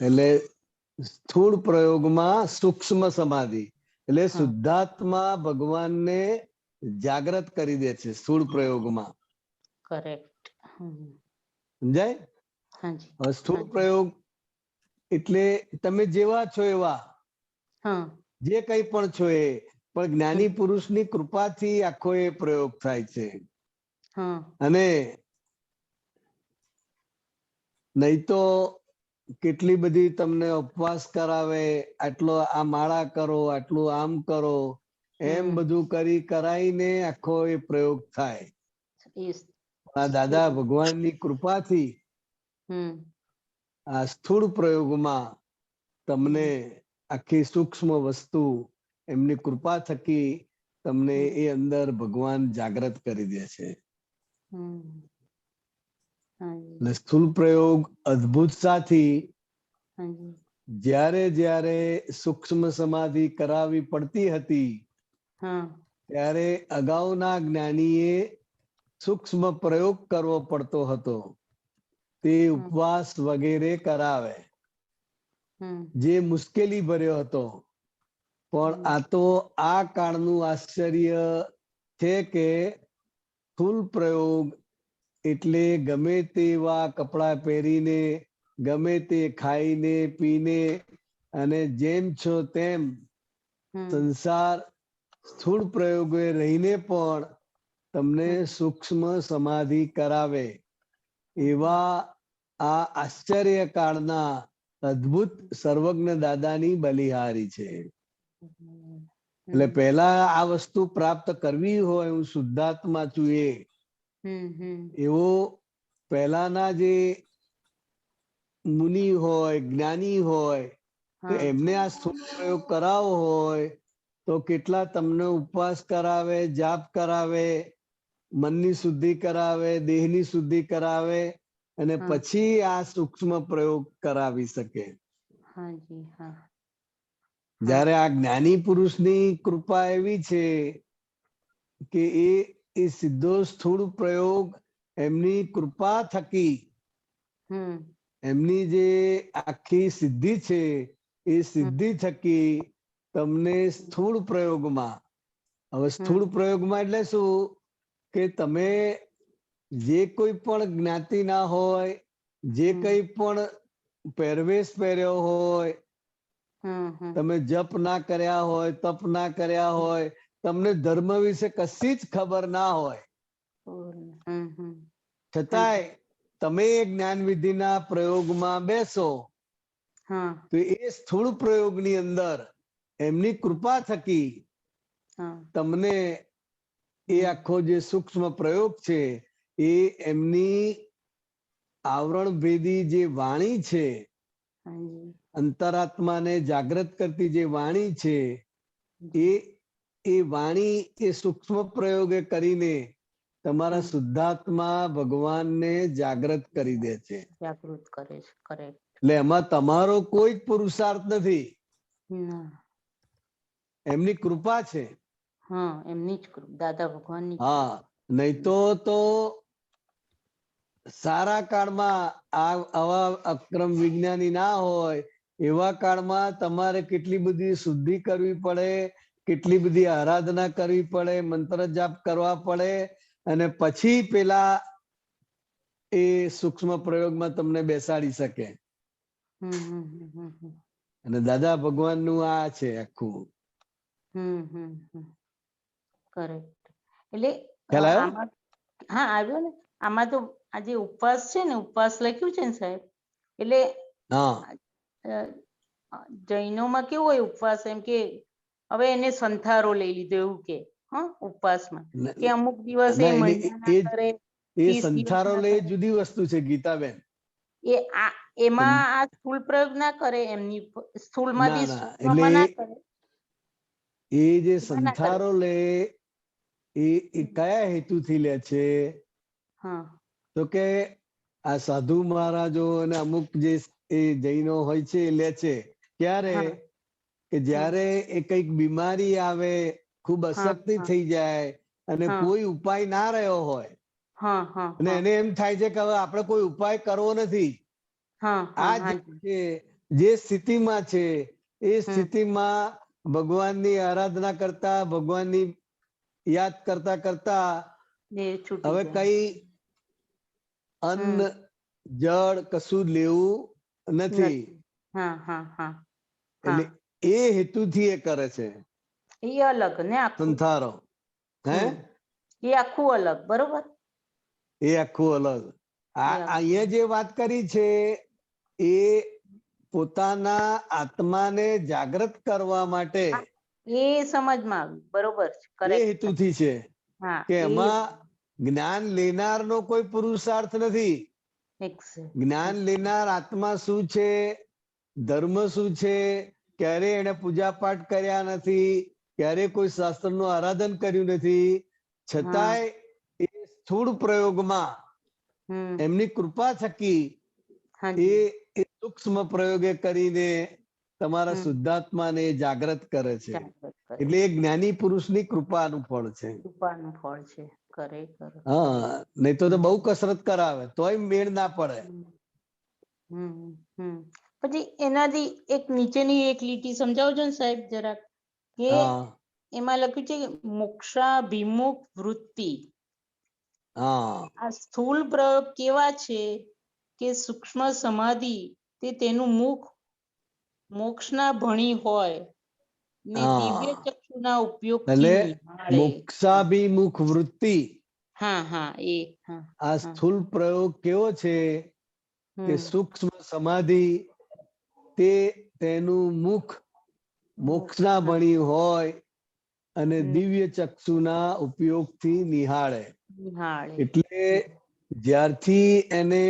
એટલે સ્થૂળ પ્રયોગમાં સૂક્ષ્મ સમાધિ એટલે શુદ્ધાત્મા ભગવાનને જાગૃત કરી દે છે સ્થૂળ પ્રયોગમાં। કરેક્ટ, સમજાય? હાજી, સ્થૂળ પ્રયોગ એટલે તમે જેવા છો એવા, હા, જે કઈ પણ છો એ, પણ જ્ઞાની પુરુષની કૃપાથી આખો એ પ્રયોગ થાય છે। હા, અને નહીં તો કેટલી બધી તમને ઉપવાસ કરાવે, આટલો આ માળા કરો, આટલું આમ કરો, એમ બધું કરાઈને આખો એ પ્રયોગ થાય. આ દાદા ભગવાનની કૃપાથી આ સ્થૂળ પ્રયોગમાં તમને આખી સૂક્ષ્મ વસ્તુ એમની કૃપા થકી તમને એ અંદર ભગવાન જાગૃત કરી દે છે. સ્થૂળ પ્રયોગ અદ્ભુતતાથી જ્યારે જ્યારે સૂક્ષ્મ સમાધિ કરાવી પડતી હતી ત્યારે અગાઉના જ્ઞાનીએ સૂક્ષ્મ પ્રયોગ કરવો પડતો હતો. તે ઉપવાસ વગેરે કરાવે, જે મુશ્કેલી ભર્યો હતો. પણ આ તો આ કાળનું આશ્ચર્ય છે કે સ્થૂળ પ્રયોગ એટલે ગમે તેવા કપડા પહેરીને, ગમે તે ખાઈને પીને અને જેમ છો તેમ સંસાર સ્થૂળ પ્રયોગે રહીને પણ તમને સૂક્ષ્મ સમાધિ કરાવે એવા આ આશ્ચર્ય કાળના અદ્ભુત સર્વજ્ઞ દાદાની બલિહારી છે. એટલે પહેલા આ વસ્તુ પ્રાપ્ત કરવી હોય, હું શુદ્ધાત્મા છું એવો પહેલાના જે મુનિ હોય, જ્ઞાની હોય, તો એમને આ સ્થૂળ પ્રયોગ કરાવવો હોય તો કેટલા તમને ઉપવાસ કરાવે, જાપ કરાવે, મનની શુદ્ધિ કરાવે, દેહની શુદ્ધિ કરાવે અને પછી આ સૂક્ષ્મ પ્રયોગ કરાવી શકે. જ્યારે આ જ્ઞાની પુરુષની કૃપા એવી છે કે એ સીધો સ્થૂળ પ્રયોગ એમની કૃપા થકી, એમની જે આખી સિદ્ધિ છે એ સિદ્ધિ થકી તમને સ્થૂળ પ્રયોગમાં, હવે સ્થૂળ પ્રયોગમાં એટલે શું કે તમે જે કોઈ પણ જ્ઞાતિના હોય, જે કઈ પણ પહેરવેશ પહેર્યો હોય, તમે જપ ના કર્યા હોય, તપ ના કર્યા હોય, તમને ધર્મ વિશે કશી જ ખબર ના હોય, છતાંય તમે એ જ્ઞાન વિધિના પ્રયોગમાં બેસો તો એ સ્થૂળ પ્રયોગની અંદર એમની કૃપા થકી તમને એ આખો જે સૂક્ષ્મ પ્રયોગ છે એ એમની આવરણ ભેદી જે વાણી છે, અંતરાત્માને જાગૃત કરતી જે વાણી છે એ વાણી એ સૂક્ષ્મ પ્રયોગે કરીને તમારા શુદ્ધાત્મા ભગવાનને જાગૃત કરી દે છે. જાગૃત કરે છે. એટલે એમાં તમારો કોઈ જ પુરુષાર્થ નથી, એમની કૃપા છે. એમની જ દાદા ભગવાનની. નહીં તો સારા કાળમાં આવા અક્રમ વિજ્ઞાની ના હોય એવા કાળમાં તમારે કેટલી બધી શુદ્ધિ કરવી પડે, કેટલી બધી આરાધના કરવી પડે, મંત્ર જાપ કરવા પડે અને પછી પેલા એ સૂક્ષ્મ પ્રયોગમાં તમને બેસાડી શકે. અને દાદા ભગવાનનું આ છે આખું. કરેક્ટ. એટલે આવ્યો ને આમાં તો આ જે ઉપવાસ છે ને, ઉપવાસ લખ્યું છે ને સાહેબ, એટલે જૈનોમાં કેવું હોય ઉપવાસ, એમ કે હવે એને સંથારો લઈ લીધો એવું કે ઉપવાસમાં કે અમુક દિવસ એ સંથારો લે જુદી વસ્તુ છે ગીતાબેન. એમાં આ સ્થૂળ પ્રયોગ ના કરે, એમની સ્થૂળમાંથી ના કરે. એ જે સંથારો લે એ કયા હેતુથી લે છે? તો કે આ સાધુ મહારાજો અને અમુક જે જૈનો હોય છે એ લે છે. ક્યારે? કે જ્યારે એ કઈક બીમારી આવે, ખૂબ અશક્તિ થઈ જાય અને કોઈ ઉપાય ના રહ્યો હોય અને એને એમ થાય છે કે હવે આપણે કોઈ ઉપાય કરવો નથી, આ જે સ્થિતિમાં છે એ સ્થિતિમાં ભગવાનની આરાધના કરતા, ભગવાનની યાદ કરતા કરતા હવે કઈ અન્ન જળ કશું લેવું નથી. એટલે એ હેતુથી એ કરે છે. એ અલગ ને સંથારો. એ આખું અલગ. બરોબર. એ આખું અલગ. અહીંયા જે વાત કરી છે એ પોતાના આત્માને જાગૃત કરવા માટે એ સમજમાં આવ્યું, બરોબર છે, એ correct. હેતુથી છે હા કે એ એમાં જ્ઞાન લેનારનો કોઈ પુરુષાર્થ નથી. exact. જ્ઞાન લેનાર આત્મા શું છે, ધર્મ શું છે, ક્યારે એને પૂજા પાઠ કર્યા નથી, ક્યારે કોઈ શાસ્ત્રનું આરાધન કર્યું નથી, છતાંય એ સ્થૂળ પ્રયોગમાં હમ એમની કૃપા થકી હાજી એ સૂક્ષ્મ પ્રયોગે કરીને તમારા હમ. શુદ્ધાત્માને જાગૃત કરે છે. જાગૃત કરે એટલે એ જ્ઞાની પુરુષની કૃપાનું ફળ છે. કૃપાનું ફળ છે, ખરેખર. હા, નહીં તો બહુ કસરત કરાવે તોય મેળ ના પડે. હમ હમ. પછી એનાથી એક નીચેની એક લીટી સમજાવજો ને સાહેબ જરાક, કે હા એમાં લખ્યું છે કે મોક્ષાભિમુખ વૃત્તિ. હા આ સ્થૂળ પ્રયોગ કેવા છે કે સૂક્ષ્મ સમાધિ તે તેનું મુખ મોક્ષના ભણી હોય ને દિવ્ય હા ચક્ષુના ઉપયોગથી એટલે નિહાળે. મોક્ષાભિમુખ વૃત્તિ, હા હા એ હા આ હા સ્થૂળ પ્રયોગ કેવો છે કે હમ સૂક્ષ્મ સમાધિ તે તેનું મુખ મોક્ષના હા, ભણી હોય અને હમ, દિવ્ય ચક્ષુના ઉપયોગથી નિહાળે. નિહાળે. એટલે જ્યારથી એને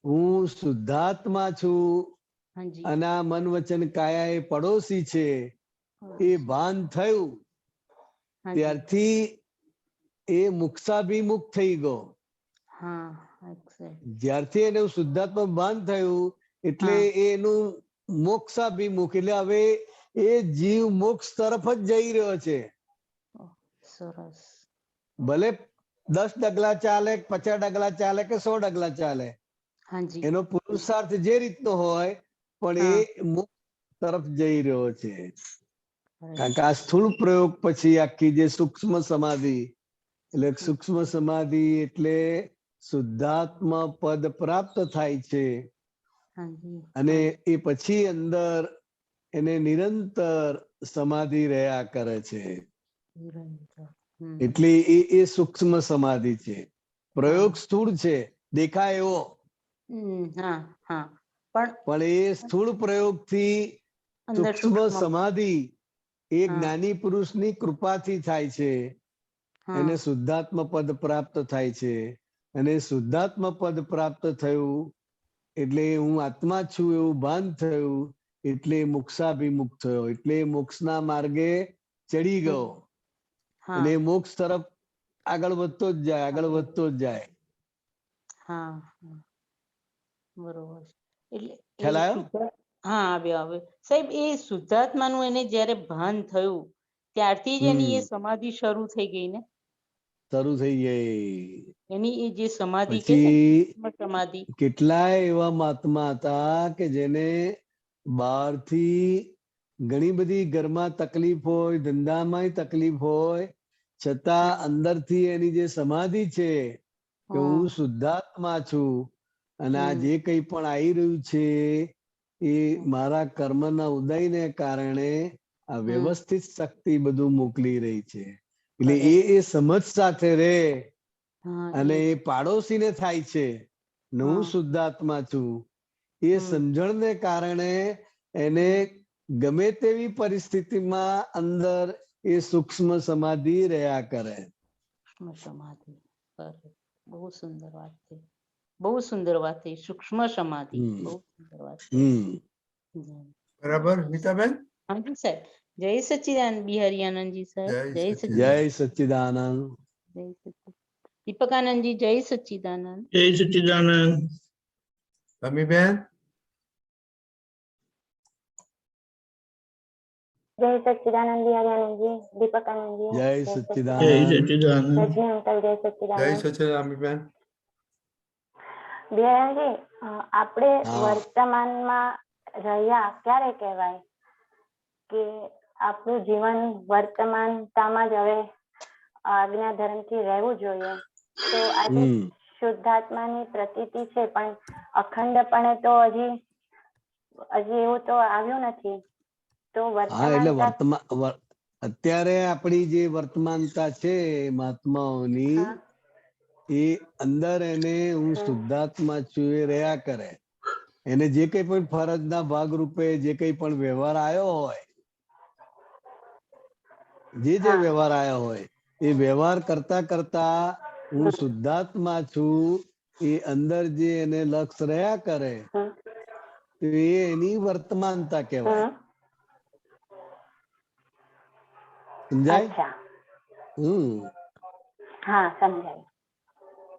હું શુદ્ધાત્મા છું હાજી અને આ મન વચન કાયા એ પડોશી છે એ ભાન થયું, હાજી ત્યારથી એ મોક્ષાભિમુખ થઈ ગયો. હા exact. જ્યારથી એને શુદ્ધાત્મા ભાન થયું એટલે હા એનું મોક્ષાભિમુખ, એટલે હવે એ જીવ મોક્ષ તરફ જ જઈ રહ્યો છે. સરસ. ભલે 10 ડગલા ચાલે, 50 ડગલા ચાલે કે 100 ડગલા ચાલે, હાજી એનો પુરુષાર્થ જે રીતનો હોય પણ હા એ મોક્ષ તરફ જઈ રહ્યો છે. correct. કારણ કે આ સ્થૂળ પ્રયોગ પછી આખી જે સૂક્ષ્મ સમાધિ, એટલે સૂક્ષ્મ સમાધિ એટલે શુદ્ધાત્મા પદ પ્રાપ્ત થાય છે હાજી અને હા એ પછી અંદર એને નિરંતર સમાધિ રહ્યા કરે છે. નિરંતર. હમ એટલે એ સૂક્ષ્મ સમાધિ છે. હા પ્રયોગ સ્થૂળ છે, દેખાય એવો, હા હા પણ પણ એ સ્થૂળ પ્રયોગથી અંદર સૂક્ષ્મ સૂક્ષ્મ સમાધિ એ હા જ્ઞાની પુરુષની કૃપાથી થાય છે. હા એને શુદ્ધાત્મ પદ પ્રાપ્ત થાય છે અને શુદ્ધાત્મ પદ પ્રાપ્ત થયું એટલે હું આત્મા છું એવું ભાન થયું, એટલે મોક્ષાભિમુખ થયો, એટલે મોક્ષના માર્ગે ચડી ગયો હા અને મોક્ષ તરફ આગળ વધતો જ જાય, આગળ વધતો જ જાય. હા હા બરોબર છે. એટલે ખ્યાલ એ આવ્યો? શુદ્ધ, હા આવ્યો સાહેબ. એ શુદ્ધાત્માનું એને જયારે ભાન થયું ત્યારથી જ એની એ સમાધિ શરૂ થઈ ગઈ ને? શરૂ થઈ ગઈ. એની એ જે સમાધિ કે છે પછી ને સમાધિ. કેટલાય એવા મહાત્મા હતા કે જેને બહારથી ઘણી બધી ઘરમાં તકલીફ હોય, ધંધામાં તકલીફ હોય, છતાં અંદરથી એની જે સમાધિ છે કે હું શુદ્ધાત્મા છું અને આ જે કંઈ પણ આવી રહ્યું છે એ મારા કર્મના ઉદયને કારણે આ વ્યવસ્થિત શક્તિ બધું મોકલી રહી છે. એટલે એ સમજ સાથે રે અને એ પાડોશીને થાય છે ને હું શુદ્ધાત્મા છું, એ સમજણને કારણે એને ગમે તેવી પરિસ્થિતિમાં અંદર એ સૂક્ષ્મ સમાધિ રહ્યા કરે. સૂક્ષ્મ સમાધિ. બહુ સુંદર વાત છે, બહુ સુંદર વાત છે. સૂક્ષ્મ સમાધિ બહુ સુંદર વાત છે. બરાબર નીતાબેન? હાજી સાહેબ. જય સચ્ચિદાનંદ બિહારી આનંદજી સાહેબ. જય જય સચ્ચિદાનંદ. સચ્ચિદાનંદ. જય સચ્ચિદાનંદ. દીપકાનંદજી જય સચ્ચિદાનંદ. જય સચ્ચિદાનંદ. રમીબેન? જય સચ્ચિદાનંદ બિહારી દીપકાનંદજી, જય જય સચ્ચિદાનંદ. સચ્ચિદાનંદ. રજની અંકલ જય જય સચ્ચિદાનંદ. સચિદાનંદબેન. બિહારીજી, આપણે હા વર્તમાનમાં રહ્યા ક્યારે કહેવાય કે આપણું જીવન વર્તમાનતામાં જ હવે આજ્ઞા ધર્મથી રહેવું જોઈએ? તો આજે શુદ્ધાત્માની પ્રતીતિ છે પણ અખંડપણે તો હજી એવું તો આવ્યું નથી. તો હા, એટલે વર્તમાનતા અત્યારે આપણી જે વર્તમાનતા છે મહાત્માઓની, હા એ અંદર એને હું શુદ્ધાત્મા છું એ રહ્યા કરે. એને જે કંઈ પણ ફરજના ભાગરૂપે જે કંઈ પણ વ્યવહાર આવ્યો હોય જે વ્યવહાર આયા હોય એ વ્યવહાર કરતા કરતા હું શુદ્ધાત્મા છું એ અંદર જે એને લક્ષ રહ્યા કરે તો એ એની વર્તમાનતા કહેવાય. સમજાય? હા સમજાય.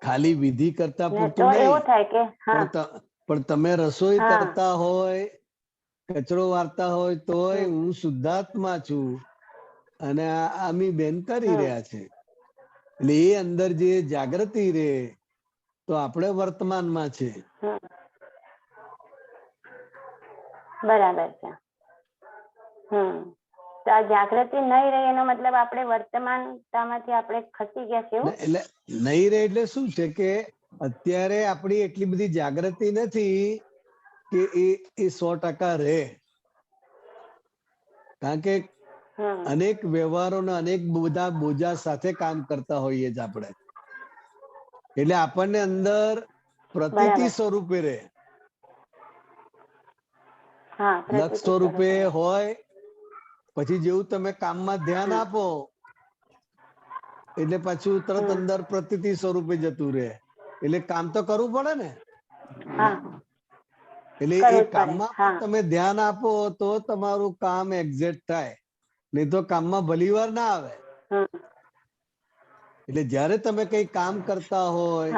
ખાલી વિધિ કરતા પૂરતું તો એવું થાય કે પણ તમે રસોઈ કરતા હોય, કચરો વારતા હોય તોય હું શુદ્ધાત્મા છું અને આમી બેન કરી રહ્યા છે. એટલે એ અંદર જે જાગૃતિ રે તો આપણે વર્તમાનમાં છે. બરાબર છે. તો આ જાગૃતિ નહીં રહે એનો મતલબ આપણે વર્તમાનતામાંથી આપણે ખસી ગયા છે. એટલે નહીં રહે એટલે શું છે કે અત્યારે આપણી એટલી બધી જાગૃતિ નથી કે એ 100% રહે. કારણ કે અનેક વ્યવહારોને અનેક બધા બોજા સાથે કામ કરતા હોઈએ જ આપણે. એટલે આપણને અંદર પ્રતીતિ સ્વરૂપે રહે, લક્ષ સ્વરૂપે હોય. પછી જેવું તમે કામમાં ધ્યાન આપો એટલે પાછું તરત અંદર પ્રતીતિ સ્વરૂપે જતું રહે. એટલે કામ તો કરવું પડે ને. એટલે એ કામમાં તમે ધ્યાન આપો તો તમારું કામ એક્ઝેક્ટ થાય, નહીં તો કામમાં ભલીવાર ના આવે. એટલે જયારે તમે કઈ કામ કરતા હોય,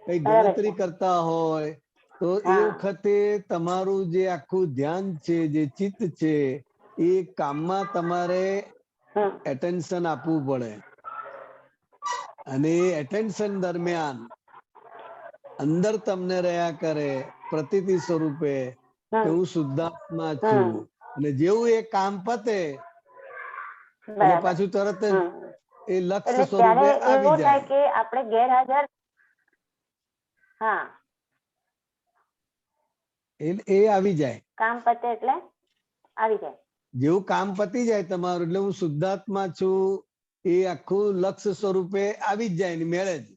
કઈ ગણતરી કરતા હોય તો એ વખતે તમારું જે આખું ધ્યાન છે, જે ચિત્ત છે એ કામમાં તમારે એટેન્શન આપવું પડે. અને એટેન્શન દરમિયાન અંદર તમને રહ્યા કરે પ્રતીતિ સ્વરૂપે કે હું શુદ્ધાત્મા છું. અને જેવું એ કામ પતે એટલે પાછું તરત એ લક્ષ્ય સ્વરૂપે આવી જાય કે આપણે ગેરહાજર. એ આવી જાય, કામ પતે એટલે આવી જાય. જેવું કામ પતી જાય તમારું એટલે હું શુદ્ધાત્મા છું એ આખું લક્ષ્ય સ્વરૂપે આવી જ જાય એની મેળે જ.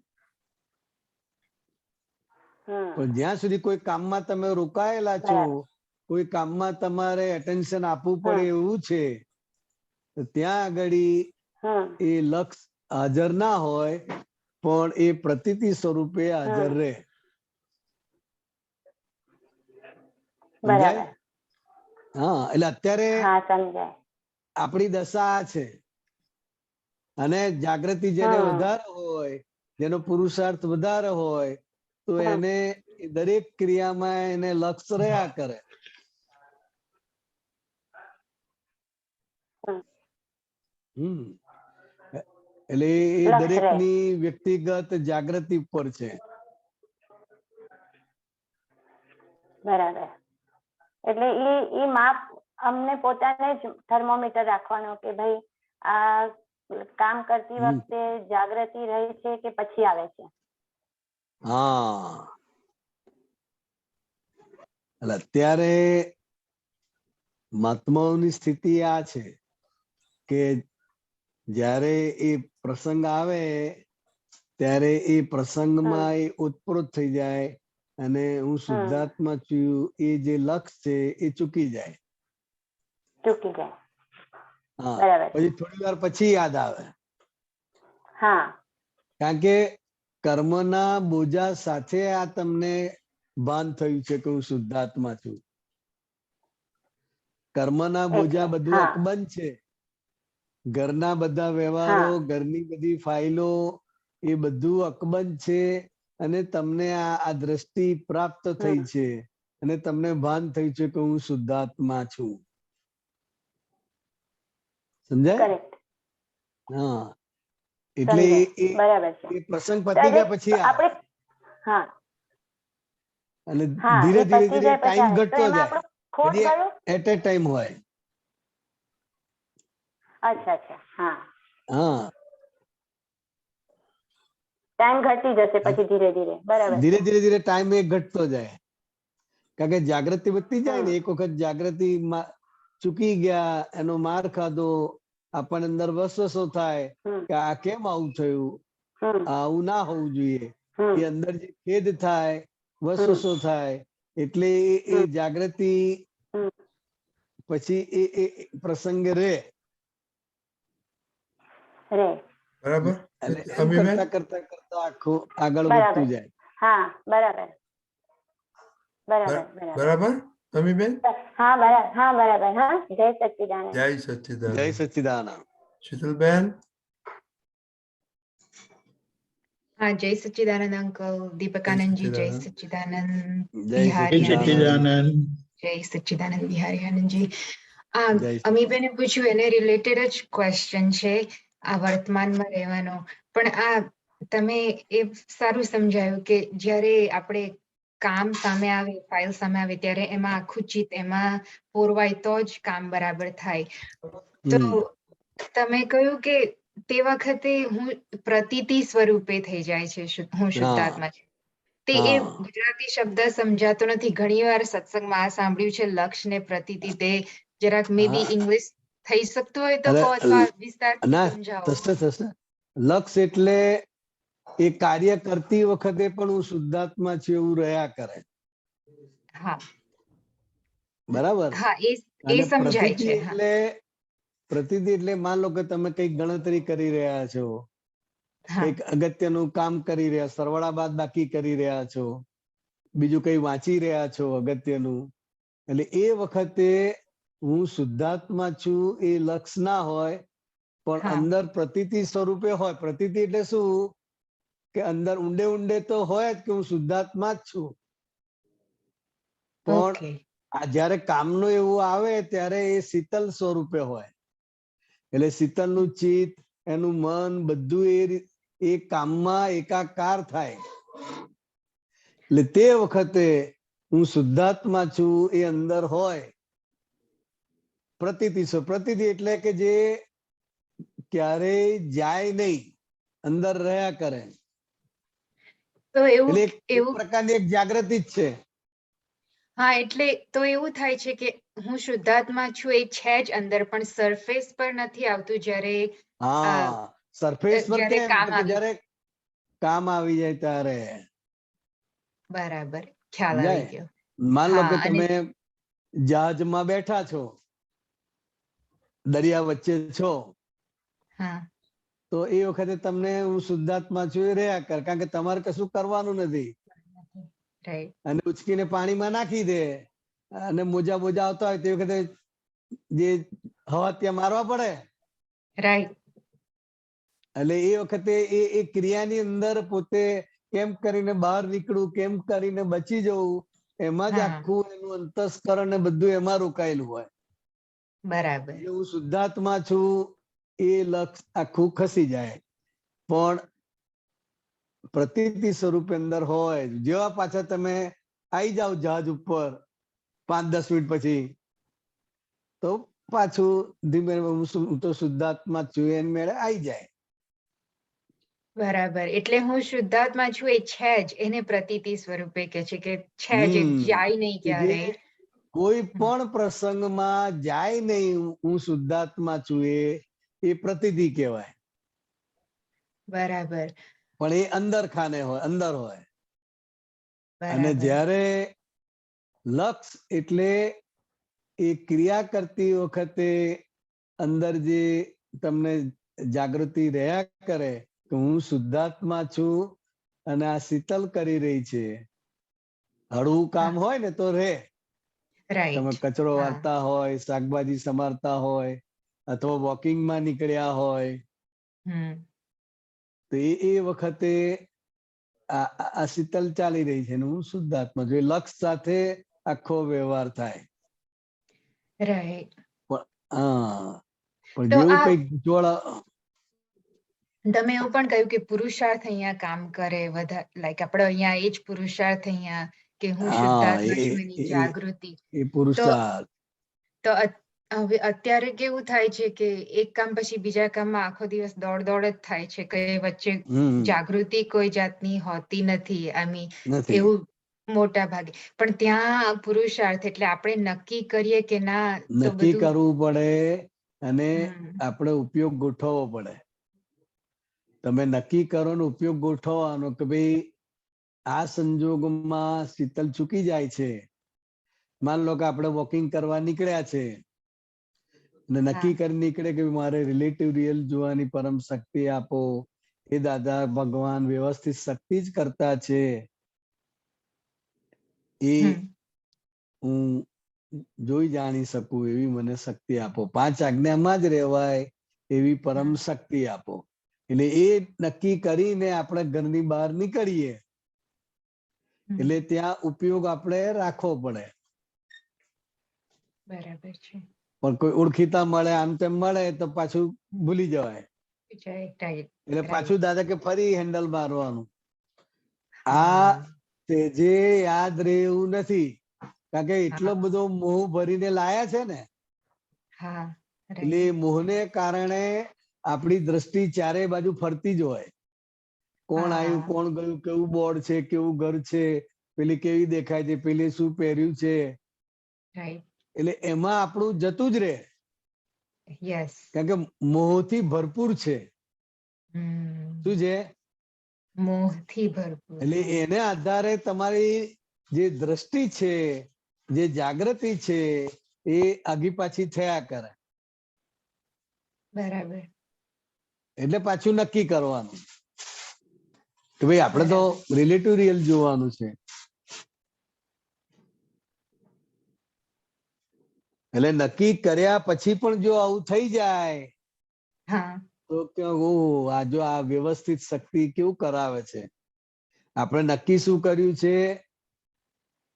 પણ જ્યાં સુધી કોઈ કામમાં તમે રોકાયેલા છો, કોઈ કામમાં તમારે એટેન્શન આપવું પડે એવું છે, તો ત્યાં આગળ એ લક્ષ હાજર ના હોય પણ એ પ્રતીતિ સ્વરૂપે હાજર રહે. હા, એટલે અત્યારે આપણી દશા આ છે. અને જાગૃતિ જેને વધારે હોય, જેનો પુરુષાર્થ વધારે હોય તો એને દરેક ક્રિયામાં એને લક્ષ રહ્યા કરે. એટલે એ દરેકની વ્યક્તિગત જાગૃતિ ઉપર છે. બરાબર. એટલે એ માપ અમને પોતાને જ થર્મોમીટર રાખવાનો કે ભાઈ આ કામ કરતી વખતે જાગૃતિ રહી છે કે પછી આવે છે. હા, એટલે અત્યારે મહાત્માઓની સ્થિતિ આ છે કે જ્યારે એ પ્રસંગ આવે ત્યારે એ પ્રસંગમાં એ ઉત્પ્રોત થઈ જાય અને હું શુદ્ધાત્મા છું એ જે લક્ષ છે એ ચૂકી જાય. હા, પછી થોડી વાર પછી યાદ આવે. કારણ કે કર્મના બોજા સાથે આ તમને ભાન થયું છે કે હું શુદ્ધાત્મા છું. કર્મના બોજા બધું અકબંધ છે. ઘરના બધા વ્યવહારો, ઘરની બધી ફાઇલો એ બધું અકબંધ છે અને તમને આ દ્રષ્ટિ પ્રાપ્ત થઈ છે અને તમને ભાન થયું છે કે હું શુદ્ધાત્મા છું. સમજાય? હા, એટલે એ પ્રસંગ પતી ગયા પછી અને ધીરે ધીરે ધીરે ટાઈમ ઘટતો જાય. એટ એ ટાઈમ હોય. ટાઈમ ઘટી જશે પછી ધીરે ધીરે. બરાબર. ધીરે ધીરે ટાઈમ એ ઘટતો જાય. કારણ કે જાગૃતિ વધતી જાય ને. એક વખત જાગૃતિ ચૂકી ગયા, એનો માર ખાધો, આપણને અંદર વસવસો થાય કે આ કેમ આવું થયું, આવું ના હોવું જોઈએ. એ અંદર જે ખેદ થાય, વસવસો થાય એટલે એ જાગૃતિ પછી એ પ્રસંગે રહે. રે. બરાબર એટલે એમ અમીબેન કરતા કરતા કરતા આખું આગળ બરાબર. વધતું જાય. હા બરાબર બરાબર બરાબર બરાબર અમીબેન હા બરાબર હા બરાબર હા. જય સચ્ચિદાનંદ. જય જય સચ્ચિદાનંદ. સચ્ચિદાનંદ. શીતલબેન हाँ जय सच्चिदानंद अंकल, दीपकानंद जी जय सच्चिदानंद, જય बिहारी आनंद સચ્ચિદાનંદ. जय સચ્ચિદાનંદ, બિહારી આનંદજી. જય અમીબેને પૂછ્યું એને રિલેટેડ જ ક્વેશ્ચન છે આ વર્તમાનમાં રહેવાનો. પણ આ તમે એ સારું સમજાયું કે જ્યારે આપણે કામ સામે આવે, ફાઇલ સામે આવે ત્યારે એમાં આખું ચિત્ત એમાં પોરવાય તો જ કામ બરાબર થાય. તો તમે કહ્યું કે તે વખતે હું પ્રતીતિ સ્વરૂપે થઈ જાય છે, હું શુદ્ધાત્મા છું. તે એ ગુજરાતી શબ્દ સમજાતો નથી. ઘણીવાર સત્સંગમાં આ સાંભળ્યું છે લક્ષ ને પ્રતીતિ, તે જરાક મે બી ઇંગ્લિશ થઈ શકતું હોય તો કહો અથવા વિસ્તારથી ના સમજાવો. થશે થશે. લક્ષ એટલે એ કાર્ય કરતી વખતે પણ હું શુદ્ધાત્મા છું એવું રહ્યા કરે. હા બરાબર. હા એ અને સમજાય પ્રતીતિ છે. એટલે પ્રતીતિ એટલે માન લો કે તમે કઈક ગણતરી કરી રહ્યા છો, કઈક અગત્યનું કામ કરી રહ્યા, સરવાળા બાદ બાકી કરી રહ્યા છો, બીજું કઈ વાંચી રહ્યા છો અગત્યનું, એટલે એ વખતે હું શુદ્ધાત્મા છું એ લક્ષ ના હોય પણ અંદર પ્રતીતિ સ્વરૂપે હોય. પ્રતીતિ એટલે શું કે અંદર ઊંડે ઊંડે તો હોય જ કે હું શુદ્ધાત્મા જ છું, પણ આ જયારે કામનું એવું આવે ત્યારે એ શીતલ સ્વરૂપે હોય. એટલે શીતલનું ચિત્ત, એનું મન બધું એ કામમાં એકાકાર થાય. એટલે તે વખતે હું શુદ્ધાત્મા છું એ અંદર હોય. પ્રતીતિ પ્રતીતિ એટલે કે જે ક્યારેય જાય નહીં, અંદર રહ્યા કરે. તો એવું એટલે એક પ્રકારની એક જાગૃતિ જ છે. હા એટલે તો એવું થાય છે કે હું શુદ્ધાત્મા છું એ છે જ અંદર, પણ સરફેસ પર નથી આવતું જ્યારે સરફેસ પર જ્યારે કેમ કામ તો કે જ્યારે કામ આવી જાય ત્યારે. બરાબર ખ્યાલ આવી ગયો. માન લો કે તમે જહાજમાં બેઠા છો, દરિયા વચ્ચે છો, તો એ વખતે તમને હું શુદ્ધાત્મા છું એ રહ્યા કર, કારણ કે તમારે કશું કરવાનું નથી. અને ઉચકીને પાણીમાં નાખી દે અને મોજા મોજા આવતા હોય તે વખતે જે હવા ત્યાં મારવા પડે. રાઈટ. એટલે એ વખતે એ ક્રિયાની અંદર પોતે કેમ કરીને બહાર નીકળવું, કેમ કરીને બચી જવું, એમાં જ આખું એનું અંતસ્કરણ ને બધું એમાં રોકાયેલું હોય. બરાબર. હું શુદ્ધાત્મા છું એ લક્ષ આખું ખસી જાય. પણ પ્રતીતિ સ્વરૂપે અંદર હોય. જેવા પાછા તમે આવી જાઓ જહાજ ઉપર 5-10 મિનિટ પછી, તો પાછું ધીમે હું તો શુદ્ધાત્મા છું એને મેળે આવી જાય. બરાબર. એટલે હું શુદ્ધાત્મા છું એ છે જ, એને પ્રતીતિ સ્વરૂપે કે છે કે છે જ, જાય નહીં ક્યારે. કોઈ પણ પ્રસંગમાં જાય નહીં હું શુદ્ધાત્મા છું એ પ્રતીતિ કહેવાય. બરાબર. પણ એ અંદર ખાને હોય, અંદર હોય. અને જ્યારે લક્ષ એટલે એ ક્રિયા કરતી વખતે અંદર જે તમને જાગૃતિ રહ્યા કરે કે હું શુદ્ધાત્મા છું અને આ શીતલ કરી રહી છે. હળવું કામ હોય ને તો રે. તમે કચરો વાળતા હોય, શાકભાજી સમારતા હોય, અથવા વોકિંગમાં નીકળ્યા હોય, તો એ વખતે આ શીતલ ચાલી રહી છે. હું શુદ્ધાત્મા છું. લક્ષ સાથે આખો વ્યવહાર થાય. રાઈટ. પણ જેવું કઈક જોડા. તમે એવું પણ કહ્યું કે પુરુષાર્થ અહીંયા કામ કરે વધારે, લાઈક આપણે અહીંયા એ જ પુરુષાર્થ અહીંયા કે હું શુદ્ધાત્મા છું એની જાગૃતિ. એ પુરુષાર્થ. તો હવે અત્યારે કેવું થાય છે કે એક કામ પછી બીજા કામમાં આખો દિવસ દોડ દોડ જ થાય છે, કે વચ્ચે જાગૃતિ કોઈ જાતની હોતી નથી. એવું મોટા ભાગે. પણ ત્યાં પુરુષાર્થ એટલે આપણે નક્કી કરીએ કે ના, નક્કી કરવું પડે અને આપણે ઉપયોગ ગોઠવવો પડે. તમે નક્કી કરો ને ઉપયોગ ગોઠવવાનો કે ભાઈ આ સંજોગોમાં શીતલ ચૂકી જાય છે. માન લો કે આપણે વોકિંગ કરવા નીકળ્યા છે, અને નક્કી કરી નીકળે કે મારે રિલેટિવ રિયલ જોવાની પરમ શક્તિ આપો. એ દાદા ભગવાન વ્યવસ્થિત શક્તિ જ કરતા છે, એ હું જોઈ જાણી શકું એવી મને શક્તિ આપો. 5 આજ્ઞામાં જ રહેવાય એવી પરમ શક્તિ આપો. એટલે એ નક્કી કરીને આપણે ઘરની બહાર નીકળીએ એટલે ત્યાં ઉપયોગ આપણે રાખવો પડે. બરાબર છે. પણ કોઈ ઓળખીતા મળે આમ તેમ મળે તો પાછું ભૂલી જવાય. એટલે પાછું દાદા કે ફરી હેન્ડલ મારવાનું. આ જે યાદ રહે એવું નથી, કારણ કે એટલો બધો મોહ ભરીને લાયા છે ને, એટલે મોહને કારણે આપણી દ્રષ્ટિ ચારે બાજુ ફરતી જ હોય. કોણ આવ્યું, કોણ ગયું, કેવું બોર્ડ છે, કેવું ઘર છે, પેલી કેવી દેખાય છે, પેલી શું પહેર્યું છે, એટલે એમાં આપણું જતું જ રહે. કારણ કે મોહથી ભરપૂર છે. શું છે? મોહથી ભરપૂર. એટલે એને આધારે તમારી જે દ્રષ્ટિ છે, જે જાગૃતિ છે, એ આગી પાછી થયા કરે. બરાબર. એટલે પાછું નક્કી કરવાનું કે ભાઈ આપણે તો રિલેટિવ રિયલ જોવાનું છે. એટલે નક્કી કર્યા પછી પણ જો આવું થઈ જાય તો કે આ જો આ વ્યવસ્થિત શક્તિ કેવું કરાવે છે. આપણે નક્કી શું કર્યું છે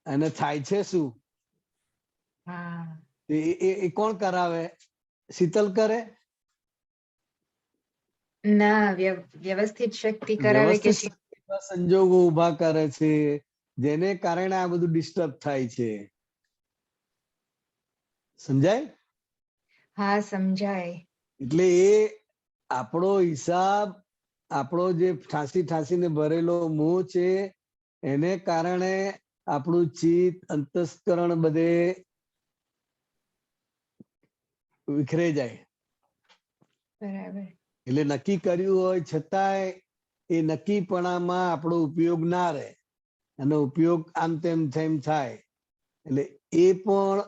અને થાય છે શું, એ કોણ કરાવે? શીતલ કરે? ના, વ્યવસ્થિત શક્તિ કરાવે કે સંજોગો ઉભા કરે છે, જેને કારણે આ બધું ડિસ્ટર્બ થાય છે. સમજાય? હા, સમજાય. એટલે એ આપણો હિસાબ, આપણો જે ઠાંસી ઠાંસીને ભરેલો મોહ છે, એને કારણે આપણું ચિત્ત અંતસ્કરણ બધે વિખરે જાય. બરાબર. એટલે નક્કી કર્યું હોય છતાંય એ નક્કીપણામાં આપણો ઉપયોગ ના રહે અને ઉપયોગ આમ તેમ થાય. એટલે એ પણ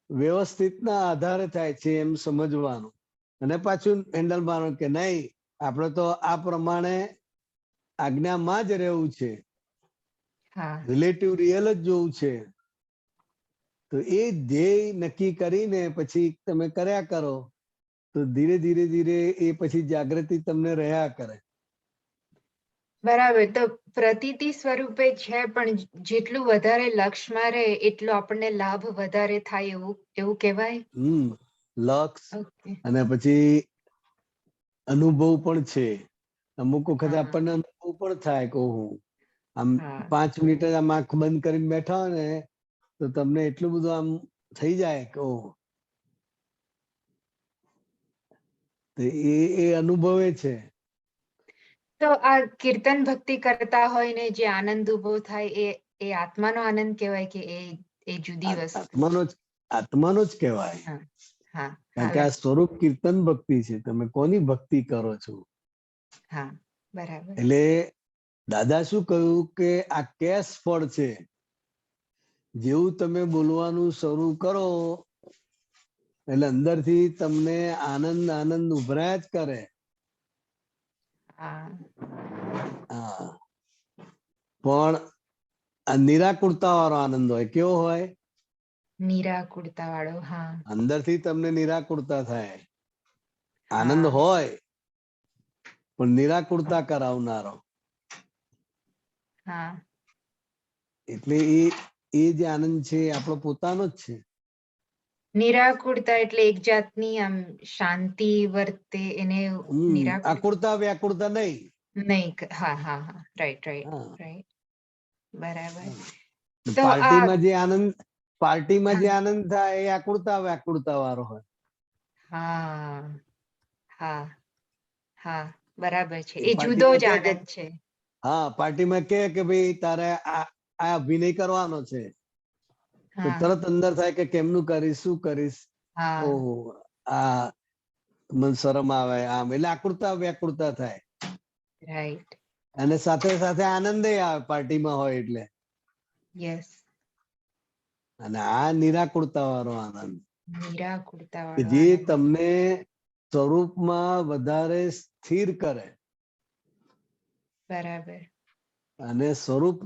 વ્યવસ્થિતના આધારે થાય છે એમ સમજવાનું. અને પાછું હેન્ડલ મારવાનું કે નહીં, આપણે તો આ પ્રમાણે આજ્ઞામાં જ રહેવું છે, રિલેટિવ રિયલ જ જોવું છે. તો એ ધ્યેય નક્કી કરીને પછી તમે કર્યા કરો તો ધીરે ધીરે ધીરે એ પછી જાગૃતિ તમને રહ્યા કરે. બરાબર. તો પ્રતીતિ સ્વરૂપે છે, પણ જેટલું વધારે લક્ષમાં રહે એટલો આપણને લાભ વધારે થાય એવું કહેવાય. લક્ષ અને પછી અનુભવ પણ છે. અમુક વખત આપણને અનુભવ પણ થાય કે આમ 5 મિનિટ આમ આંખ બંધ કરીને બેઠા હોય ને તો તમને એટલું બધું આમ થઈ જાય કે એ અનુભવે છે. તો આ કીર્તન ભક્તિ કરતા હોય ને જે આનંદ ઉભો થાય એ આત્માનો આનંદ કહેવાય કે એ જુદી વસ્તુ? આત્માનો જ કહેવાય. કારણ કે આ સ્વરૂપ કીર્તન ભક્તિ છે. તમે કોની ભક્તિ કરો છો? બરાબર. એટલે દાદા શું કહ્યું કે આ કેશ ફળ છે. જેવું તમે બોલવાનું શરૂ કરો એટલે અંદરથી તમને આનંદ આનંદ ઉભરાયા જ કરે. પણ આ નિરાકુરતા વાળો આનંદ હોય. કેવો હોય? નિરાકુરતા વાળો. અંદરથી તમને નિરાકુરતા થાય. આનંદ હોય પણ નિરાકુરતા કરાવનારો. એટલે એ જે આનંદ છે આપણો પોતાનો જ છે. નિરાકુરતા એટલે એક જાતની આમ શાંતિ વર્તે એને આકુરતા વ્યાકુરતા નહીં. રાઈટ. બરાબર. પાર્ટીમાં જે આનંદ થાય એ આકુરતા વ્યાકુરતા વાળો હોય. બરાબર છે. એ જુદો જ આનંદ છે. પાર્ટીમાં કે ભાઈ તારે આ અભિનય કરવાનો છે તો તરત અંદર થાય કે કેમનું કરીશ, શું કરીશ, ઓહો આ મન શરમ આવે આમ. એટલે આકુરતા વ્યાકુરતા થાય. અને સાથે સાથે આનંદ આવે પાર્ટીમાં હોય એટલે. અને આ નિરાકુરતા વાળો આનંદ. નિરાકુરતા કે વાળો જે આનંદ. તમને સ્વરૂપમાં વધારે સ્થિર કરે બરાબર. અને સ્વરૂપ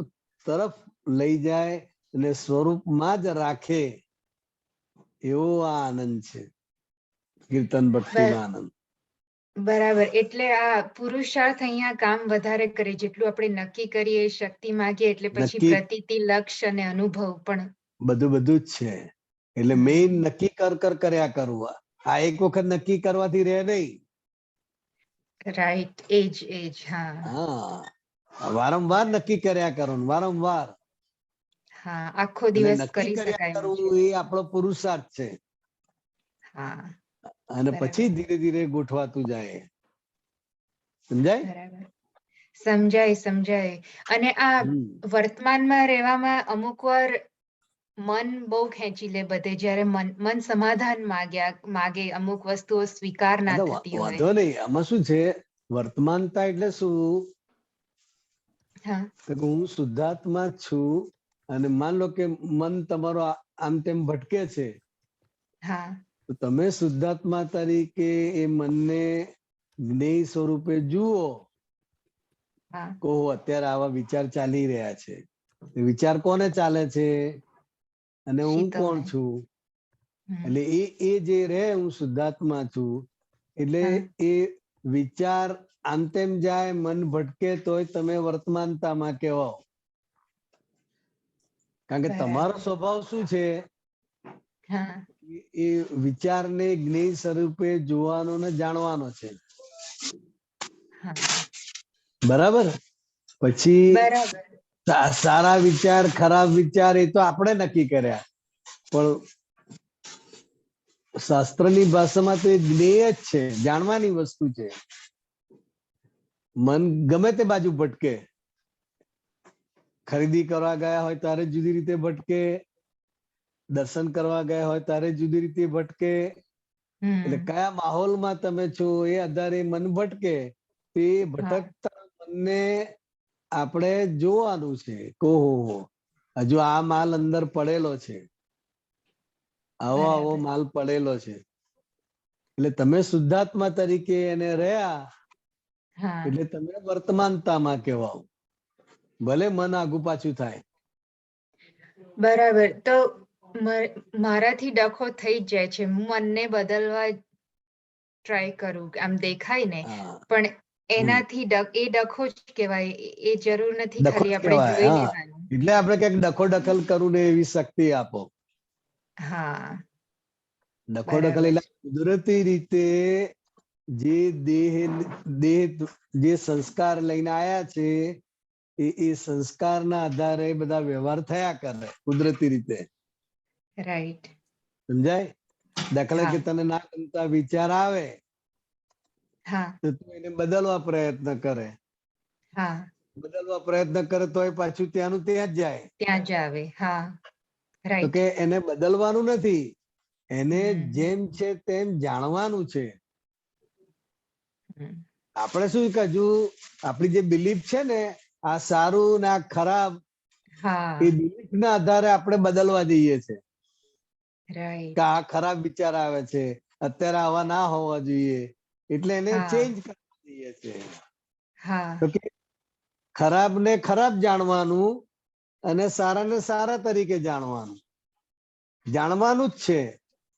તરફ લઈ જાય અને સ્વરૂપમાં જ રાખે એવો આ આનંદ છે, કીર્તન ભક્તિનો આનંદ. બરાબર. એટલે આ પુરુષાર્થ અહીંયા કામ વધારે કરે, જેટલું આપણે નક્કી કરીએ, શક્તિ માંગીએ, એટલે પછી નક્કી પ્રતીતિ, લક્ષ્ય અને અનુભવ પણ. બધું જ છે. એટલે મેઇન નક્કી કર્યા કરવું. આ એક વખત નક્કી કરવાથી રહે નહીં. રાઈટ. એજ. હા, વારંવાર નક્કી કર્યા કરવાનું, વારંવાર. હા, આખો અને દિવસ નક્કી કરી કર્યા શકાય. કરવું એ આપણો પુરુષાર્થ છે. હા. અને બરાબર. પછી ધીરે ધીરે ગોઠવાતું જાય. સમજાય? બરાબર. સમજાય. અને આ વર્તમાનમાં રહેવામાં અમુક વાર મન બહુ ખેંચી લે બધે, જ્યારે મન સમાધાન માગે, અમુક વસ્તુઓ સ્વીકાર ના થતી હોય. વાંધો નહીં. આમાં શું છે, વર્તમાનતા એટલે શું? હા. તો હું શુદ્ધાત્મા છું અને માન લો કે મન તમારો આમ તેમ ભટકે છે. હા. તો તમે શુદ્ધાત્મા તરીકે એ મનને જ્ઞેય સ્વરૂપે જુઓ. કહો અત્યારે આવા વિચાર ચાલી રહ્યા છે. વિચાર કોને ચાલે છે અને હું કોણ છું? એટલે એ જે રહે, હું શુદ્ધાત્મા છું, એટલે એ વિચાર આમ તેમ જાય, મન ભટકે, તોય તમે વર્તમાનતામાં કહેવાઓ. કારણ કે તમારો સ્વભાવ શું છે? એ વિચારને જ્ઞેય સ્વરૂપે જોવાનો ને જાણવાનો છે. બરાબર? પછી સારા વિચાર, ખરાબ વિચાર એ તો આપણે નક્કી કર્યા, પણ શાસ્ત્રની ભાષામાં તો એ જ્ઞેય જ છે, જાણવાની વસ્તુ છે. મન ગમે તે બાજુ ભટકે, ખરીદી કરવા ગયા હોય ત્યારે જુદી રીતે ભટકે, દર્શન કરવા ગયા હોય ત્યારે જુદી રીતે ભટકે. એટલે કયા માહોલમાં તમે છો એ આધારે મન ભટકે. તે ભટકતા મનને આપણે જોવાનું છે. ઓહો, હજુ આ માલ અંદર પડેલો છે, આવો માલ પડેલો છે. એટલે તમે શુદ્ધાત્મા તરીકે એને રહ્યા, એટલે તમે વર્તમાનતામાં કહેવાઓ, ભલે મન આગુ પાછું થાય. બરાબર. તો મારાથી ડખો થઈ જ જાય છે. હું મનને બદલવા ટ્રાય કરું, આમ દેખાય ને, પણ એનાથી એ ડખો જ કહેવાય. એ જરૂર નથી, ખાલી આપણે જોઈ લેવાનું. એટલે આપણે ક્યાંક ડખો દખલ કરું ને એવી શક્તિ આપો. હા. ડખો દખલ એટલે કુદરતી રીતે જે સંસ્કાર લઈને આયા છે, એ સંસ્કારના આધારે બધા વ્યવહાર થયા કરે કુદરતી રીતે. રાઈટ. સમજાય? દાખલા કે તને ના ગમતા વિચાર આવે તો તું એને બદલવા પ્રયત્ન કરે. બદલવા પ્રયત્ન કરે તો પાછું ત્યાંનું ત્યાં જ જાય. ત્યાં જ આવે. હા. તો કે એને બદલવાનું નથી, એને જેમ છે તેમ જાણવાનું છે. આપણે શું કે હજુ આપણી જે બિલીફ છે ને, આ સારું ને આ ખરાબ, એ બિલીફ ના આધારે આપણે બદલવા જઈએ છે. કે આ ખરાબ વિચાર આવે છે, અત્યારે આવા ના હોવા જોઈએ, એટલે એને ચેન્જ કરવા જઈએ છે. તો કે ખરાબ ને ખરાબ જાણવાનું અને સારા ને સારા તરીકે જાણવાનું. જાણવાનું જ છે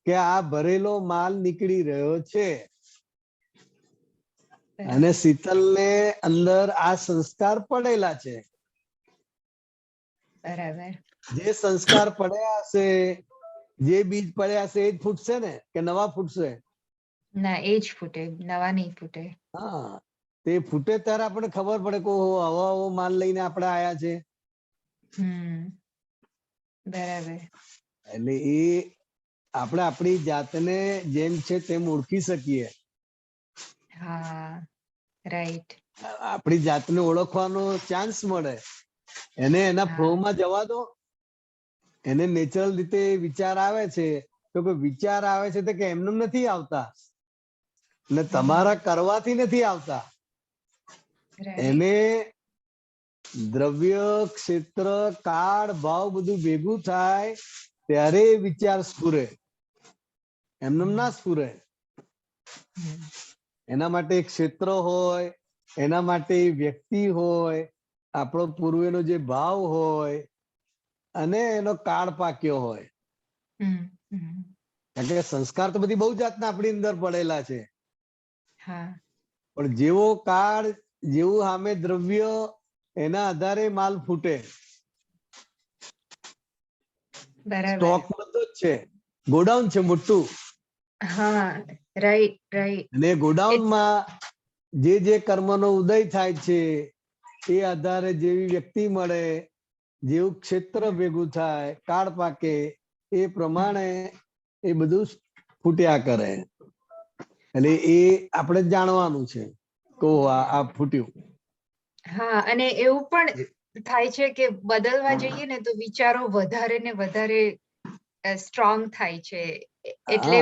કે આ ભરેલો માલ નીકળી રહ્યો છે. અને શીતલ ને અંદર આ સંસ્કાર પડેલા છે. બરાબર. જે સંસ્કાર પડ્યા હશે, જે બીજ પડ્યા હશે, એ જ ફૂટશે ને કે નવા ફૂટશે? ના, એ જ ફૂટે, નવા નહીં ફૂટે. હા, તે ફૂટે ત્યારે આપણે ખબર પડે કે આવો માલ લઈને આપણે આયા છે. બરાબર. એટલે એ આપણે આપણી જાતને જેમ છે તેમ ઓળખી શકીએ. હા, રાઈટ. આપણી જાતને ઓળખવાનો ચાન્સ મળે. એને એના ફ્લોમાં જવા દો. એને નેચરલ રીતે વિચાર આવે છે, તો કે વિચાર આવે છે તો કે એમનેમ નથી આવતા, એટલે તમારા કરવાથી નથી આવતા. એને દ્રવ્ય, ક્ષેત્ર, કાળ, ભાવ બધું ભેગું થાય ત્યારે વિચાર સ્ફુરે. એમને ના સ્ફુરે. એના માટે એક ક્ષેત્ર હોય, એના માટે વ્યક્તિ હોય, આપણો પૂર્વેનો જે ભાવ હોય અને એનો કાળ પાક્યો હોય. કારણ કે સંસ્કાર તો બધી બહુ જાતના આપણી અંદર પડેલા છે, પણ જેવો કાળ, જેવું સામે દ્રવ્ય, એના આધારે માલ ફૂટે. સ્ટોક બધો જ છે, ગોડાઉન છે મોટું. અને ગોડાઉનમાં જે કર્મનો ઉદય થાય છે એ આધારે જેવી વ્યક્તિ મળે, જેવું ક્ષેત્ર ભેગું થાય, કાળ પાકે, એ પ્રમાણે એ બધું ફૂટ્યા કરે. એટલે એ આપણે જાણવાનું છે કે આ ફૂટ્યું. અને એવું પણ થાય છે કે બદલવા જઈએ ને તો વિચારો વધારે ને વધારે સ્ટ્રોંગ થાય છે. એટલે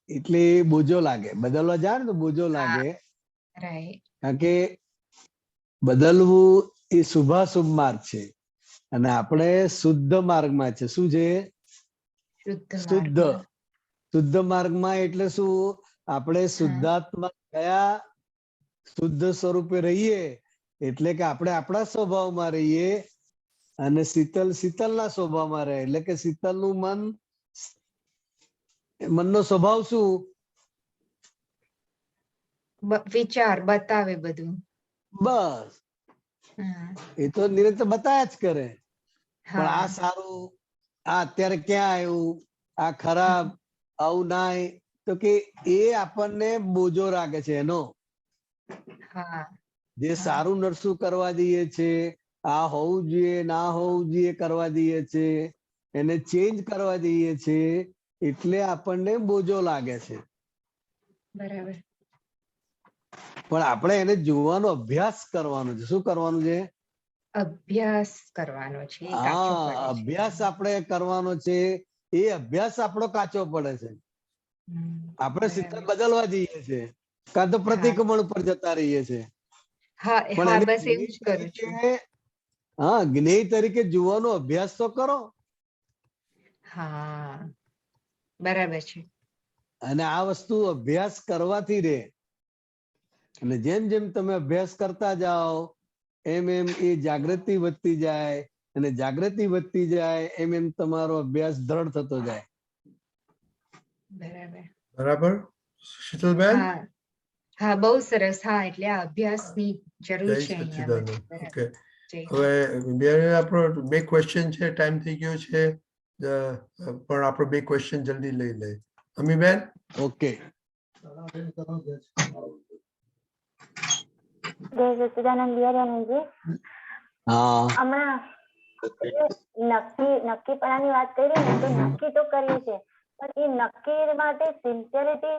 એટલે બોજો લાગે, બદલવા જાય ને તો બોજો લાગે. કારણ કે બદલવું એ શુભાશુભ માર્ગ છે અને આપણે શુદ્ધ માર્ગમાં છે. શું છે? શુદ્ધ માર્ગમાં. એટલે શું? આપણે શુદ્ધાત્મા કયા શુદ્ધ સ્વરૂપે રહીએ, એટલે કે આપણે આપણા સ્વભાવમાં રહીએ અને શીતલ શીતલના સ્વભાવમાં રહે. એટલે કે શીતલનું મન, મનનો સ્વભાવ શું? વિચાર બતાવે બધું. બસ એ તો નિરંતર બતાયા જ કરે. પણ આ સારું, આ અત્યારે ક્યાં આવ્યું, આ ખરાબ, આવું નાય, તો કે એ આપણને બોજો લાગે છે એનો. જે સારું નરસું કરવા દઈએ છે, આ હોવું જોઈએ ના હોવું જોઈએ કરવા દઈએ છે, એને ચેન્જ કરવા દઈએ છે, એટલે આપણને બોજો લાગે છે. બરાબર. પણ આપણે એને જોવાનો અભ્યાસ કરવાનો છે. શું કરવાનું છે? અભ્યાસ કરવાનો છે. અભ્યાસ આપણે કરવાનો છે. એ અભ્યાસ આપણો કાચો પડે છે. આપણે શીતળ બદલવા જઈએ છીએ, કાં તો પ્રતિક્રમણ ઉપર જતા રહીએ છીએ. પણ જ્ઞેય તરીકે જોવાનો અભ્યાસ તો કરો. બરાબર છે. અને આ વસ્તુ અભ્યાસ કરવાથી રે. અને જેમ જેમ તમે અભ્યાસ કરતા જાઓ એમ એમ એ જાગૃતિ વધતી જાય, અને જાગૃતિ વધતી જાય એમ એમ તમારો અભ્યાસ દ્રઢ થતો જાય. બરાબર શીતલબેન? હા, બહુ સરસ. એટલે આ અભ્યાસની જરૂર છે. હવે આપણો 2 ક્વેશ્ચન છે, ટાઈમ થઈ ગયો છે, પણ આપણો 2 ક્વેશ્ચન જલ્દી લઈ લે. અમીબેન? ઓકે. જય સચિદાનંદ બિહારીજી. હમણાં નક્કીપણાની વાત કરી ને, તો નક્કી તો કરીએ છીએ, પણ એ નક્કી માટે સિન્સિયરિટી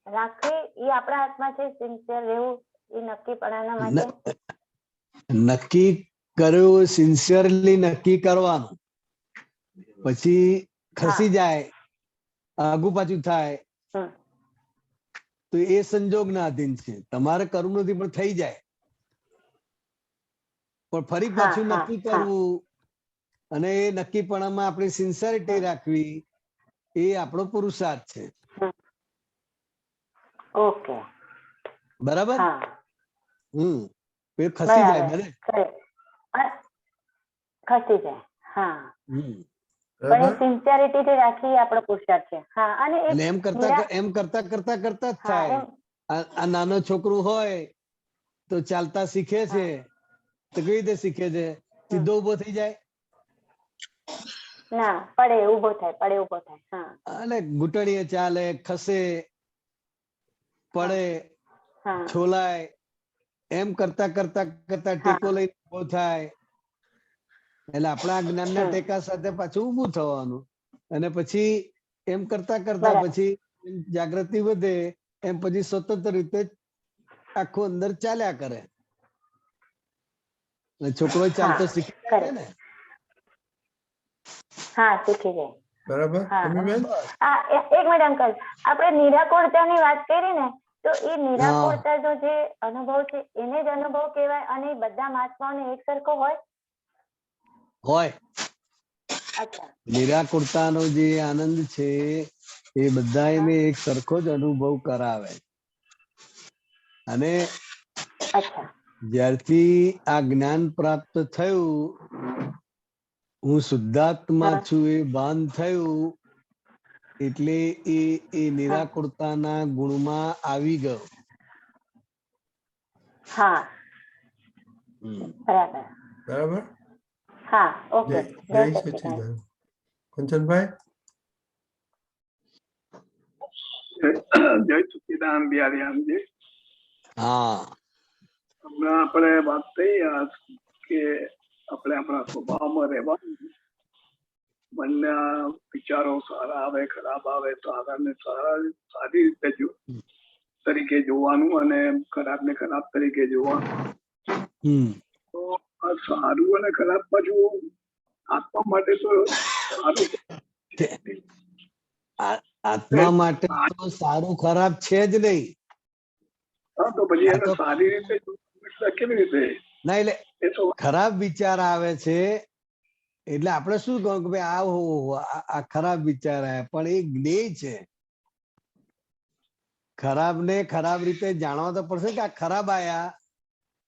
રાખવી એ આપણા હાથમાં છે. સિન્સિયર રહેવું એ નક્કીપણાના માટે. નક્કી કર્યું, સિન્સિયરલી નક્કી કરવાનું, પછી ખસી જાય, આગુ પાછું થાય, તો એ સંજોગના આધીન છે. તમારે કરવું નથી પણ થઈ જાય. પણ ફરી પાછું નક્કી કરવું અને એ નક્કીપણામાં આપણી સિન્સિયરિટી રાખવી, એ આપણો પુરુષાર્થ છે. ઓકે, બરાબર. ખસી જાય, ભલે ખસી જાય. પણ એ સિન્સિયરિટી રાખી આપણો પુરુષાર્થ છે. અને એમ કરતા કરતા જ થાય. આ નાનો છોકરો હોય તો ચાલતા શીખે છે, તો કેવી રીતે શીખે છે? સીધો ઉભો થઈ જાય? ના, પડે ઉભો થાય. અને ઘૂંટણીએ ચાલે, ખસે, પડે, છોલાય, એમ કરતા કરતા ટેકો લઈને ઉભો થાય. એટલે આપણા જ્ઞાનના ટેકા સાથે પાછું ઊભું થવાનું. અને પછી એમ કરતા કરતા પછી જાગૃતિ વધે, એમ પછી સ્વતંત્ર રીતે આખું અંદર ચાલ્યા કરે. છોકરો ચાલતો શીખી જાય ને. શીખી જાય. બરાબર. એક મિનિટ અંકલ, આપણે નિરાકુરતાની વાત કરી ને, તો એ નિરાકુરતાનો જે અનુભવ છે એને જ અનુભવ કહેવાય, અને બધા મહાત્માઓને એક સરખો હોય? અચ્છા નિરાકુરતાનો જે આનંદ છે એ બધાને એક સરખો જ અનુભવ કરાવે. અને અચ્છા જ્યારથી આ જ્ઞાન પ્રાપ્ત થયું, હું શુદ્ધાત્મા છું એ ભાન થયું, એટલે એ નિરાકુરતાના ગુણમાં આવી ગયો. હા બરાબર બરાબર. હા ઓકે જય સચ્ચિદાનંદ. કંચનભાઈ. જય સચ્ચિદાનંદ બિહારીજી. હા હમણાં આપણે વાત થઈ કે આપણે આપણા સ્વભાવમાં રહેવાનું, બંને વિચારો સારા આવે ખરાબ આવે તો સારાને સારી રીતે તરીકે જોવાનું અને ખરાબ ને ખરાબ તરીકે જોવાનું. તો આ સારું અને ખરાબ પાછું આત્મા માટે તો સારું, આત્મા માટે તો સારું ખરાબ છે જ નહીં. તો પછી એને સારી રીતે કેવી રીતે? ના એટલે ખરાબ વિચાર આવે છે એટલે આપણે શું કહું કે ભાઈ આ ખરાબ વિચાર આવ્યા, પણ એ જ્ઞેય છે. ખરાબ ને ખરાબ રીતે જાણવા તો પડશે કે આ ખરાબ આયા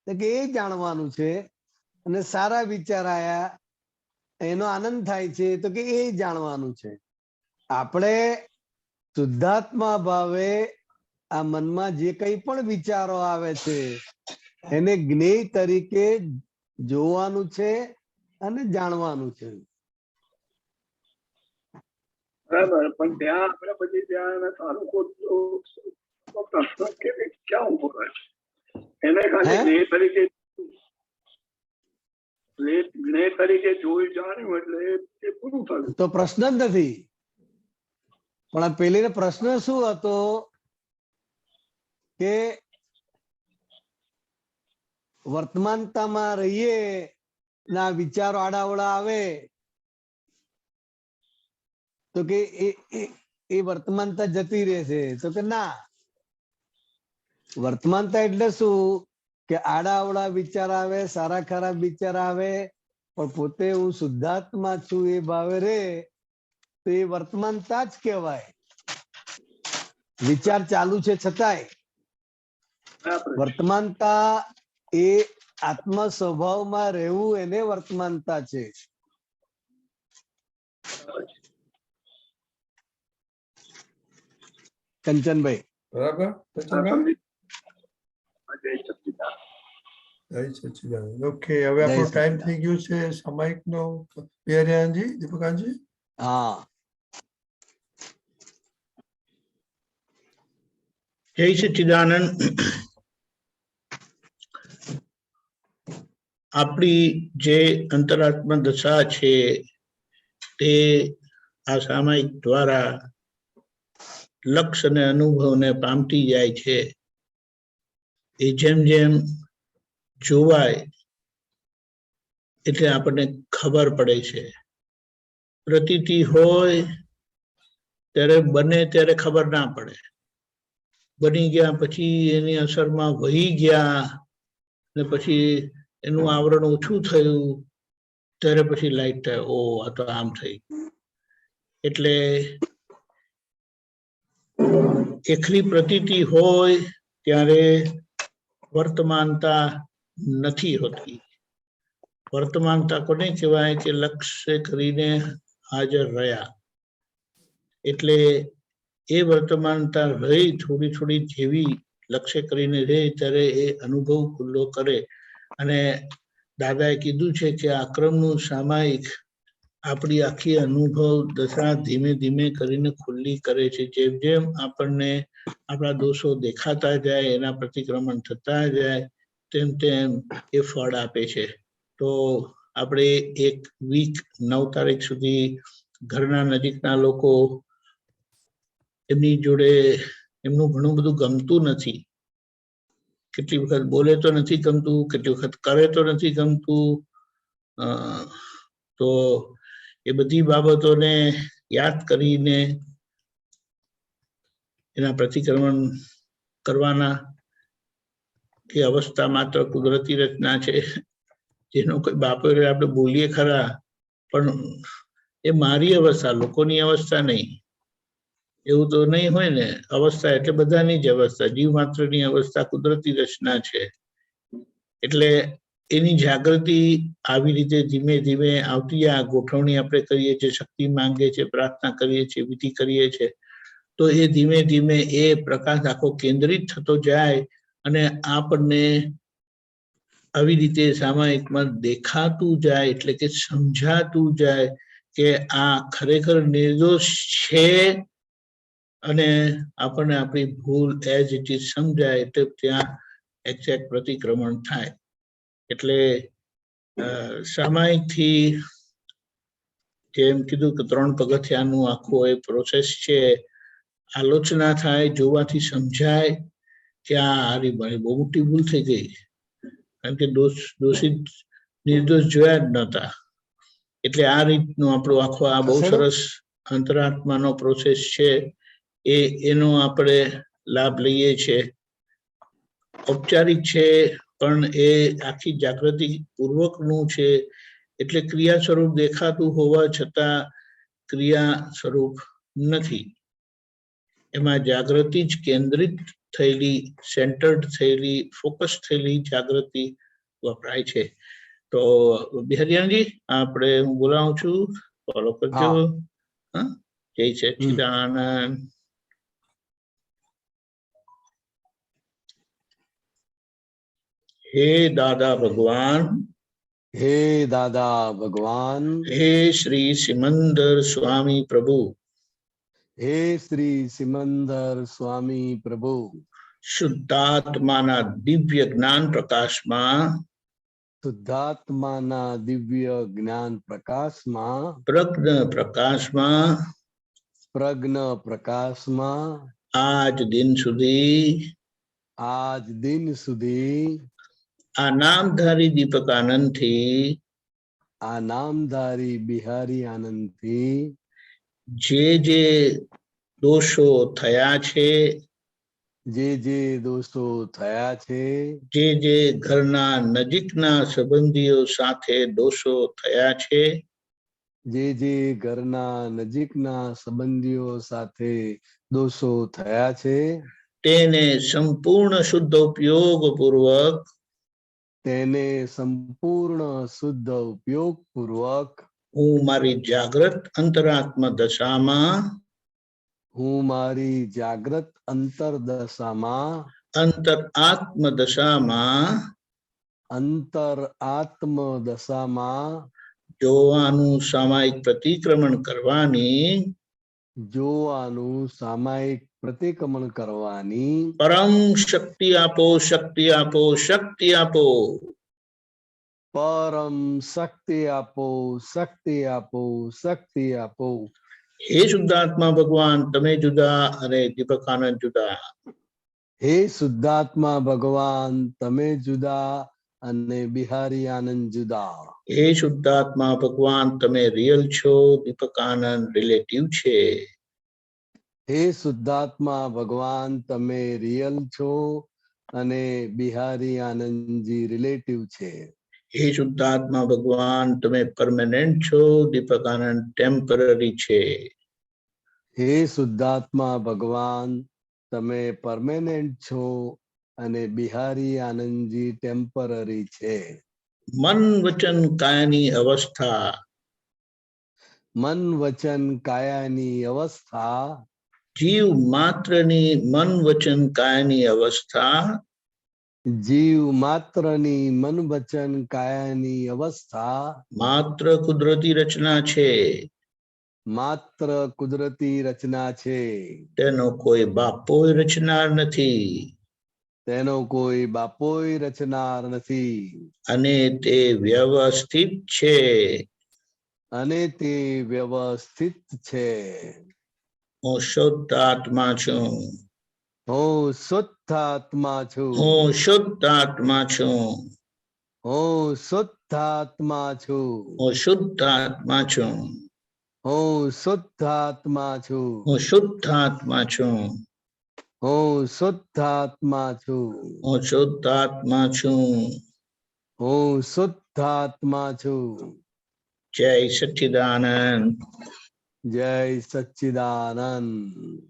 તો કે એ જાણવાનું છે, અને સારા વિચાર આયા એનો આનંદ થાય છે તો કે એ જાણવાનું છે. આપણે શુદ્ધાત્મા ભાવે આ મનમાં જે કંઈ પણ વિચારો આવે છે એને જ્ઞેય તરીકે જોવાનું છે અને જાણવાનું છે. બરાબર. પણ ત્યાં આપણે પછી ત્યાં સારું ખોટું પ્રશ્ન ક્યાં ઉભો કરે છે? એને ખાલી જ્ઞેય તરીકે જોઈ જાણ્યું એટલે એ પૂરું થયું. તો પ્રશ્ન જ નથી. પણ આ પેલીનો પ્રશ્ન શું હતો કે વર્તમાનતામાં રહીએ ના વિચારો આડાવડા આવે તો કે એ વર્તમાનતા જતી રહેશે, તો કે ના, વર્તમાનતા એટલે શું કે આડાઅવળા વિચાર આવે, સારા ખરાબ વિચાર આવે, પણ પોતે હું શુદ્ધાત્મા છું એ ભાવે રે તો એ વર્તમાનતા જ કહેવાય. વિચાર ચાલુ છે છતાંય વર્તમાનતા એ આત્મ સ્વભાવમાં રહેવું એને વર્તમાનતા છે. કંચનભાઈ. બરાબર. જય સચ્ચિદાનંદ. ઓકે, હવે આપણો ટાઈમ થઈ ગયો છે સામાયિકનો. બિહારીજી, દીપકાનજી. હા જય સચ્ચિદાનંદ. આપણી જે અંતરાત્મા દશા છે તે આ સામાયિક દ્વારા લક્ષ્ય અને અનુભવને પામતી જાય છે. એ જેમ જેમ જોવાય એટલે આપણને ખબર પડે છે. પ્રતીતિ હોય ત્યારે બને ત્યારે ખબર ના પડે, બની ગયા પછી એની અસરમાં વહી ગયા ને પછી એનું આવરણ ઓછું થયું ત્યારે પછી લાઈટ થાય, ઓ આ તો આમ થઈ. એટલે એકલી પ્રતીતિ હોય ત્યારે વર્તમાનતા નથી હોતી. વર્તમાનતા કોને કહેવાય કે લક્ષ્ય કરીને હાજર રહ્યા. એટલે એ વર્તમાનતા રહી થોડી થોડી જેવી લક્ષ્ય કરીને રહે ત્યારે એ અનુભવ ખુલ્લો કરે. અને દાદાએ કીધું છે કે આ ક્રમનું સામાયિક આપણી આખી અનુભવ દશા ધીમે ધીમે કરીને ખુલ્લી કરે છે. જેમ જેમ આપણને આપણા દોષો દેખાતા જાય, એના પ્રતિક્રમણ થતા જાય, તેમ તેમ એ ફળ આપે છે. તો આપણે 1 વીક 9 તારીખ સુધી ઘરના નજીકના લોકો એમની જોડે એમનું ઘણું બધું ગમતું નથી. કેટલી વખત બોલે તો નથી ગમતું, કેટલી વખત કરે તો નથી ગમતું. તો એ બધી બાબતોને યાદ કરીને એના પ્રતિક્રમણ કરવાના. એ અવસ્થા માત્ર કુદરતી રચના છે, જેનો કોઈ બાપો આપણે બોલીએ ખરા પણ એ મારી અવસ્થા, લોકોની અવસ્થા નહીં. એવું તો નહીં હોય ને. અવસ્થા એટલે બધાની જ અવસ્થા, જીવ માત્રની અવસ્થા કુદરતી રચના છે. એટલે એની જાગૃતિ આવી રીતે ધીમે ધીમે આવતી, આ ગોઠવણી આપણે કરીએ છીએ, શક્તિ માંગે છે, પ્રાર્થના કરીએ છીએ, વિધિ કરીએ છીએ, તો એ ધીમે ધીમે એ પ્રકાશ આખો કેન્દ્રિત થતો જાય અને આપણને આવી રીતે સામાયિકમાં દેખાતું જાય, એટલે કે સમજાતું જાય કે આ ખરેખર નિર્દોષ છે અને આપણને આપણી ભૂલ એઝ ઇટ ઇઝ સમજાય, એટલે ત્યાં એક્ઝેક્ટ પ્રતિક્રમણ થાય. એટલે સામાયિકથી જેમ કીધું કે 3 પગથિયાનું આખું એ પ્રોસેસ છે. આલોચના થાય, જોવાથી સમજાય કે આ હારી બહુ મોટી ભૂલ થઈ ગઈ, કારણ કે દોષિત નિર્દોષ જોયા જ નહોતા. એટલે આ રીતનું આપણું આખો આ બહુ સરસ અંતરાત્માનો પ્રોસેસ છે. એનો આપણે લાભ લઈએ છીએ. ઔપચારિક છે પણ એ આખી જાગૃતિ પૂર્વકનું છે. એટલે ક્રિયા સ્વરૂપ દેખાતું હોવા છતાં ક્રિયા સ્વરૂપ નથી. એમાં જાગૃતિ જ કેન્દ્રિત થયેલી, સેન્ટર્ડ થયેલી, ફોકસ થયેલી જાગૃતિ વપરાય છે. તો બિહારીયાનજી, આપણે હું બોલાવું છું, ફોલો કરજો. હા, જય સચ્ચિદાનંદ. हे दादा भगवान, हे दादा भगवान, हे श्री सिमंदर स्वामी प्रभु, हे श्री सिमंदर स्वामी प्रभु, શુદ્ધાત્માના દિવ્ય જ્ઞાન પ્રકાશમાં, શુદ્ધાત્માના દિવ્ય જ્ઞાન પ્રકાશમાં, પ્રજ્ઞ પ્રકાશમાં, પ્રજ્ઞ પ્રકાશમાં આજ દિન સુધી આ નામધારી દીપક આનંદથી, આ નામધારી બિહારી આનંદથી જે દોષો થયા છે, જે દોષો થયા છે, જે ઘરના નજીકના સંબંધીઓ સાથે દોષો થયા છે, જે ઘરના નજીકના સંબંધીઓ સાથે દોષો થયા છે, તેને સંપૂર્ણ શુદ્ધ ઉપયોગ પૂર્વક, તેને સંપૂર્ણ શુદ્ધ ઉપયોગ પૂર્વક હું મારી જાગ્રત અંતરાત્મા દશામાં, હું મારી જાગ્રત અંતરદશામાં, અંતરાત્મ દશામાં જોવાનું સામાયિક પ્રતિક્રમણ કરવાની, જોવાનું સામાયિક પ્રતિક્રમણ કરવાની પરમ શક્તિ આપો, શક્તિ આપો, શક્તિ આપો, પરમ શક્તિ આપો, શક્તિ આપો, શક્તિ આપો. હે શુદ્ધાત્મા ભગવાન, તમે જુદા અને દીપકાનંદ જુદા. હે શુદ્ધાત્મા ભગવાન, તમે જુદા અને બિહારી આનંદ જુદા. હે શુદ્ધાત્મા ભગવાન, તમે રિયલ છો, દીપકાનંદ રિલેટિવ છે. હે શુદ્ધાત્મા ભગવાન, તમે રિયલ છો અને બિહારી આનંદજી રિલેટિવ છે. હે શુદ્ધાત્મા ભગવાન, તમે પરમેનન્ટ છો, દીપકાનંદ ટેમ્પરરી છે. હે શુદ્ધાત્મા ભગવાન, તમે પરમેનન્ટ છો અને બિહારી આનંદજી ટેમ્પરરી છે. મન વચન કાયાની અવસ્થા, મન વચન કાયાની અવસ્થા, જીવ માત્રની મન વચન કાયાની અવસ્થા, જીવ માત્રની મન વચન કાયાની અવસ્થા માત્ર કુદરતી રચના છે, માત્ર કુદરતી રચના છે. તેનો કોઈ બાપોય રચનાર નથી, તેનો કોઈ બાપોય રચનાર નથી, અને તે વ્યવસ્થિત છે, અને તે વ્યવસ્થિત છે. હું શુદ્ધ આત્મા છું, હું શુદ્ધ આત્મા છું, હું શુદ્ધ આત્મા છું, હું શુદ્ધ આત્મા છું, હું શુદ્ધ આત્મા છું, હું શુદ્ધ આત્મા છું, હું શુદ્ધ આત્મા છું, હું શુદ્ધ આત્મા છું, હું શુદ્ધ આત્મા છું, હું શુદ્ધ આત્મા છું. जय सच्चिदानंद। जय सच्चिदानंद।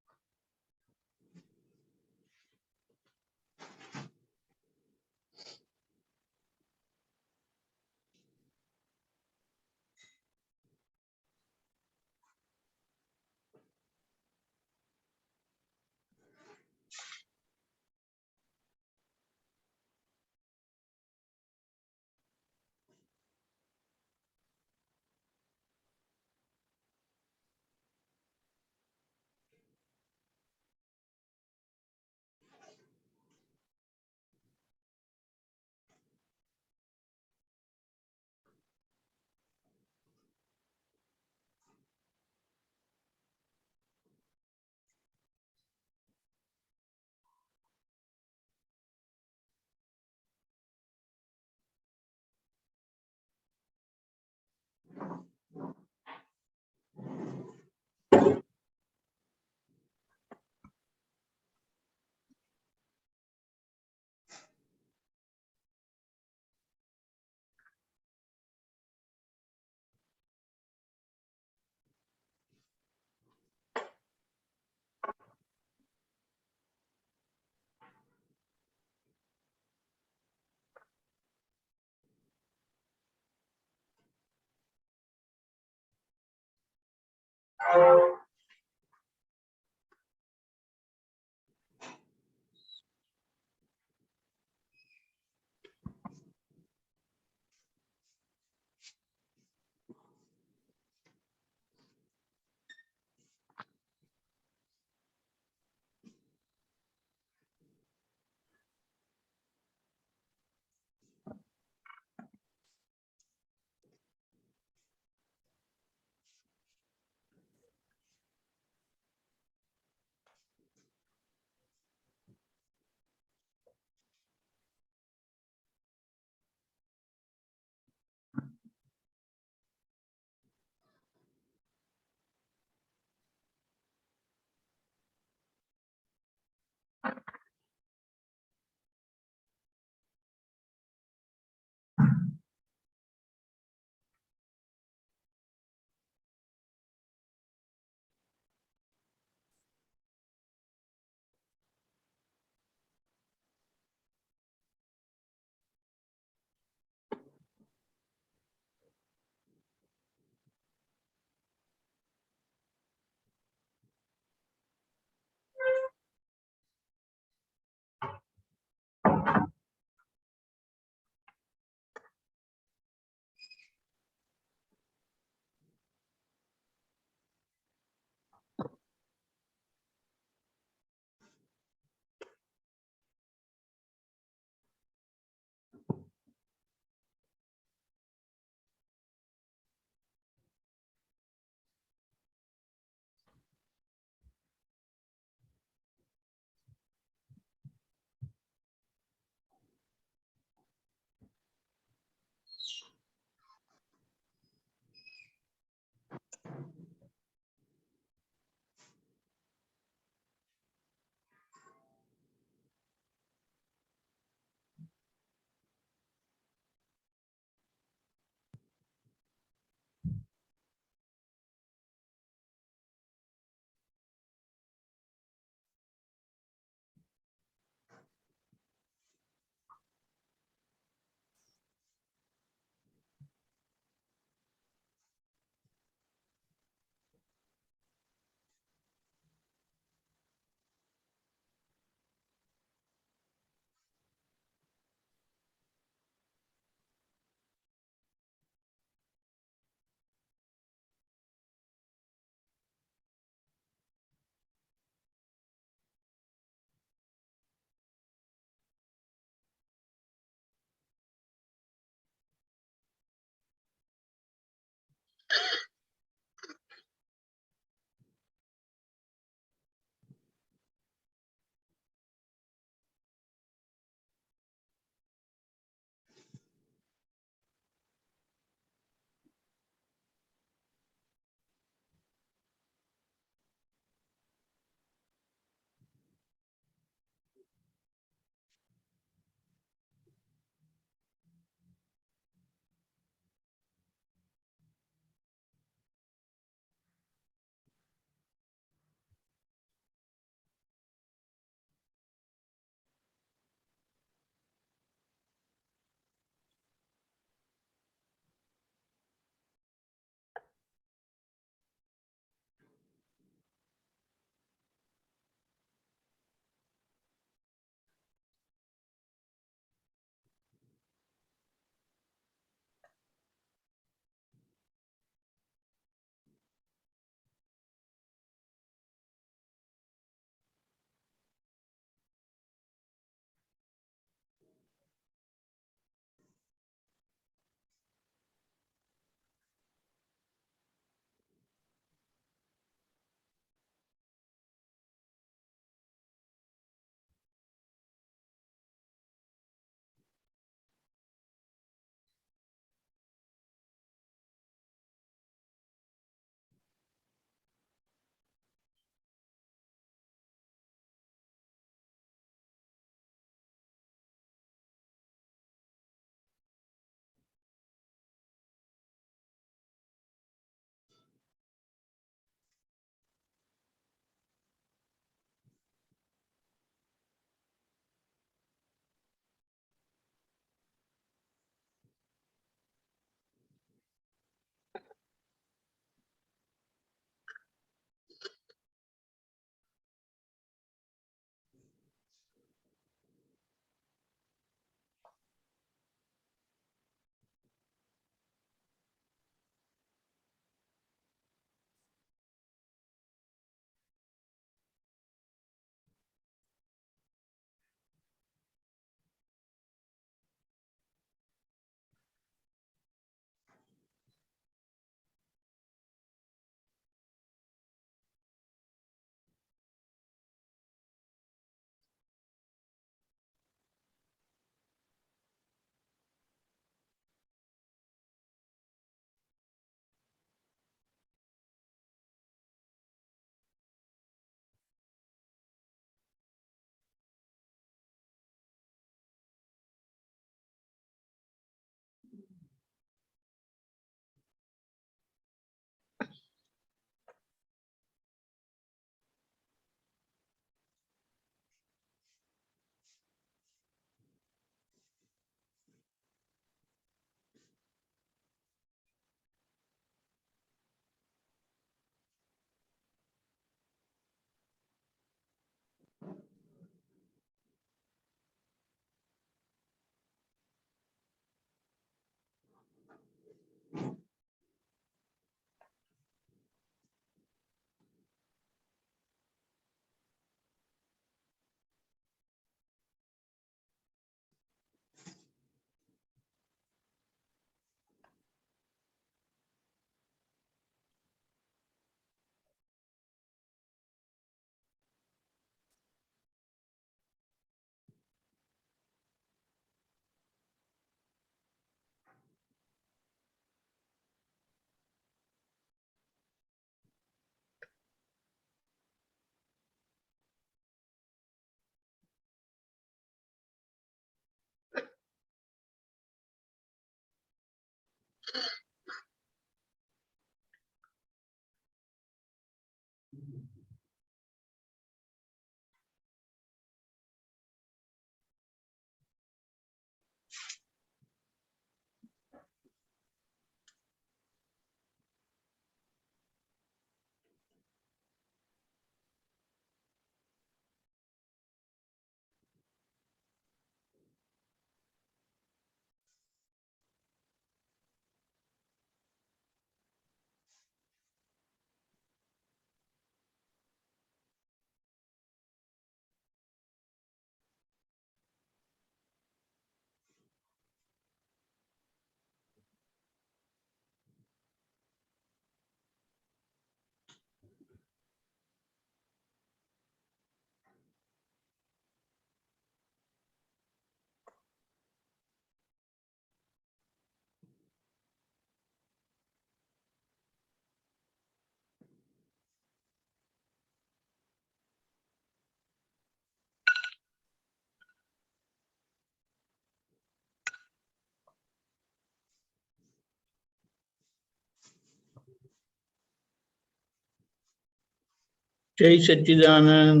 जय सच्चिदानंद।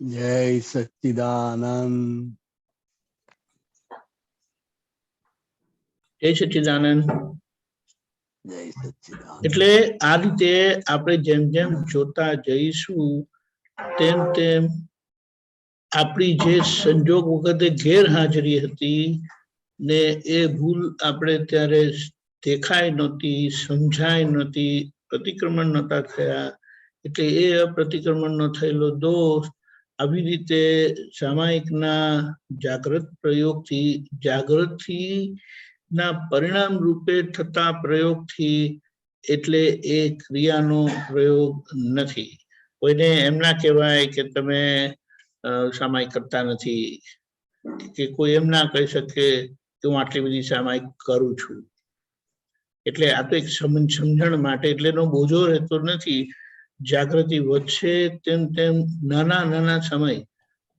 जय सच्चिदानंद। जय सच्चिदानंद। જય સચ્ચિદાનંદ। એટલે આ રીતે આપણે જેમ જેમ જોતા જઈશું તેમ તેમ આપણી જે સંજોગ વખતે ગેરહાજરી હતી ને એ ભૂલ આપણે ત્યારે દેખાય નહોતી, સમજાય નહોતી, પ્રતિક્રમણ નહોતા થયા, એટલે એ અપ્રતિક્રમણનો થયેલો દોષ આવી રીતે સામાયિકના જાગૃત પ્રયોગથી, જાગૃતિ ના પરિણામ રૂપે થતા પ્રયોગથી, એટલે એ ક્રિયાનો પ્રયોગ નથી. કોઈને એમ ના કહેવાય કે તમે સામાયિક કરતા નથી, કે કોઈ એમ ના કહી શકે કે હું આટલી બધી સામાયિક કરું છું. એટલે આ તો એક સમજણ માટે, એટલે એનો બોજો રહેતો નથી. જાગૃતિ વધશે તેમ તેમ નાના નાના સમય,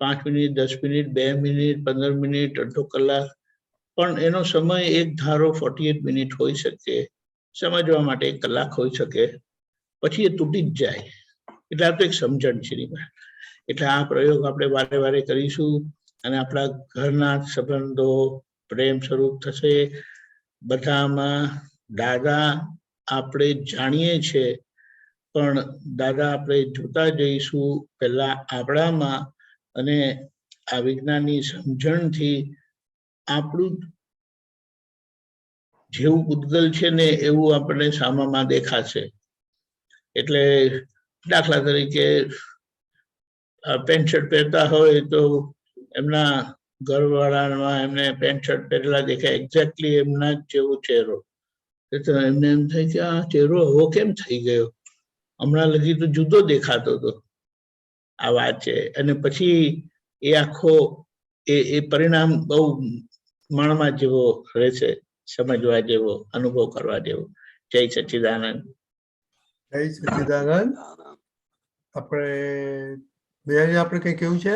5 મિનિટ, 10 મિનિટ, 2 મિનિટ, 15 મિનિટ, અડધો કલાક, પણ એનો સમય એક ધારો 48 મિનિટ હોઈ શકે, સમજવા માટે 1 કલાક હોઈ શકે, પછી એ તૂટી જ જાય. એટલે આ તો એક સમજણ છે. એટલે આ પ્રયોગ આપણે વારે વારે કરીશું અને આપણા ઘરના સંબંધો પ્રેમ સ્વરૂપ થશે. બધામાં દાદા આપણે જાણીએ છીએ, પણ દાદા આપણે જોતા જઈશું પહેલા આપણામાં, અને આ વિજ્ઞાનની સમજણથી આપણું જેવું પૂતગલ છે ને એવું આપણને સામામાં દેખાશે. એટલે દાખલા તરીકે પેન્ટ શર્ટ પહેરતા હોય તો એમના ઘરવાળામાં એમને પેન્ટ શર્ટ પહેરેલા દેખાય, એક્ઝેક્ટલી એમના જ જેવો ચહેરો. તો એમને એમ થાય કે આ ચહેરો આવો કેમ થઈ ગયો, હમણાં લગી તો જુદો દેખાતો હતો. આ વાત છે. અને પછી એ આખો એ પરિણામ બહુ માણવા જેવો રહેશે, સમજવા જેવો, અનુભવ કરવા જેવો. જય સચ્ચિદાનંદ. જય સચ્ચિદાનંદ. આપણે બેન આપણે કઈ કેવું છે?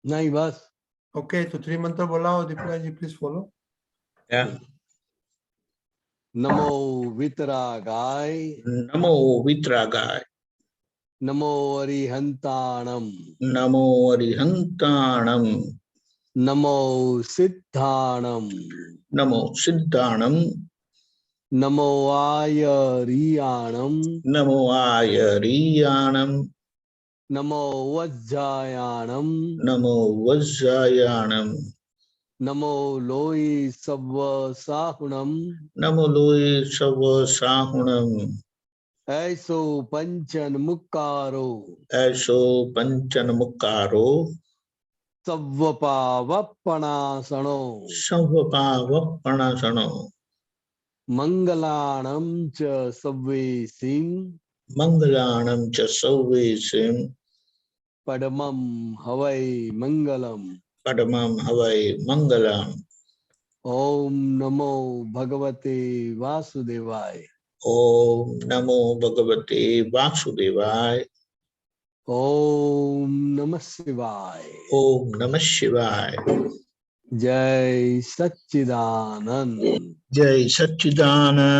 નહીં, બસ. ઓકે, તો 3 મંત્ર બોલાવો. દીપડાજી પ્લીઝ ફોલો. નમો વિતરાગાય, નમો વિતરાગાય, નમો અરિહંતાણમ, નમો અરિહંતાણમ, નમો સિદ્ધાણમ, નમો સિદ્ધાણમ, નમો આયરિયાણમ, નમો આયરિયાણમ, નમો વજ્જાયાણમ, નમો વજ્જાયાણમ, નમો લોહી સવ સાહુણમ, નમો લોહી સવ સાહુણમ, ऐसो पंचन मुक्कारो, ऐसो पंचन मुक्कारो, सव्वपावपणासनो, सव्वपावपणासनो, मंगलाणं च सव्वेसिं, मंगलाणं च सव्वेसिं, पद्मं हवै मंगलम, पद्मं हवै मंगलम. ओम नमो भगवते वासुदेवाय, ओम नमो भगवते वासुदेवाय, ओम नमः शिवाय, ओम नमः शिवाय. जय सच्चिदानंद, जय सच्चिदानंद.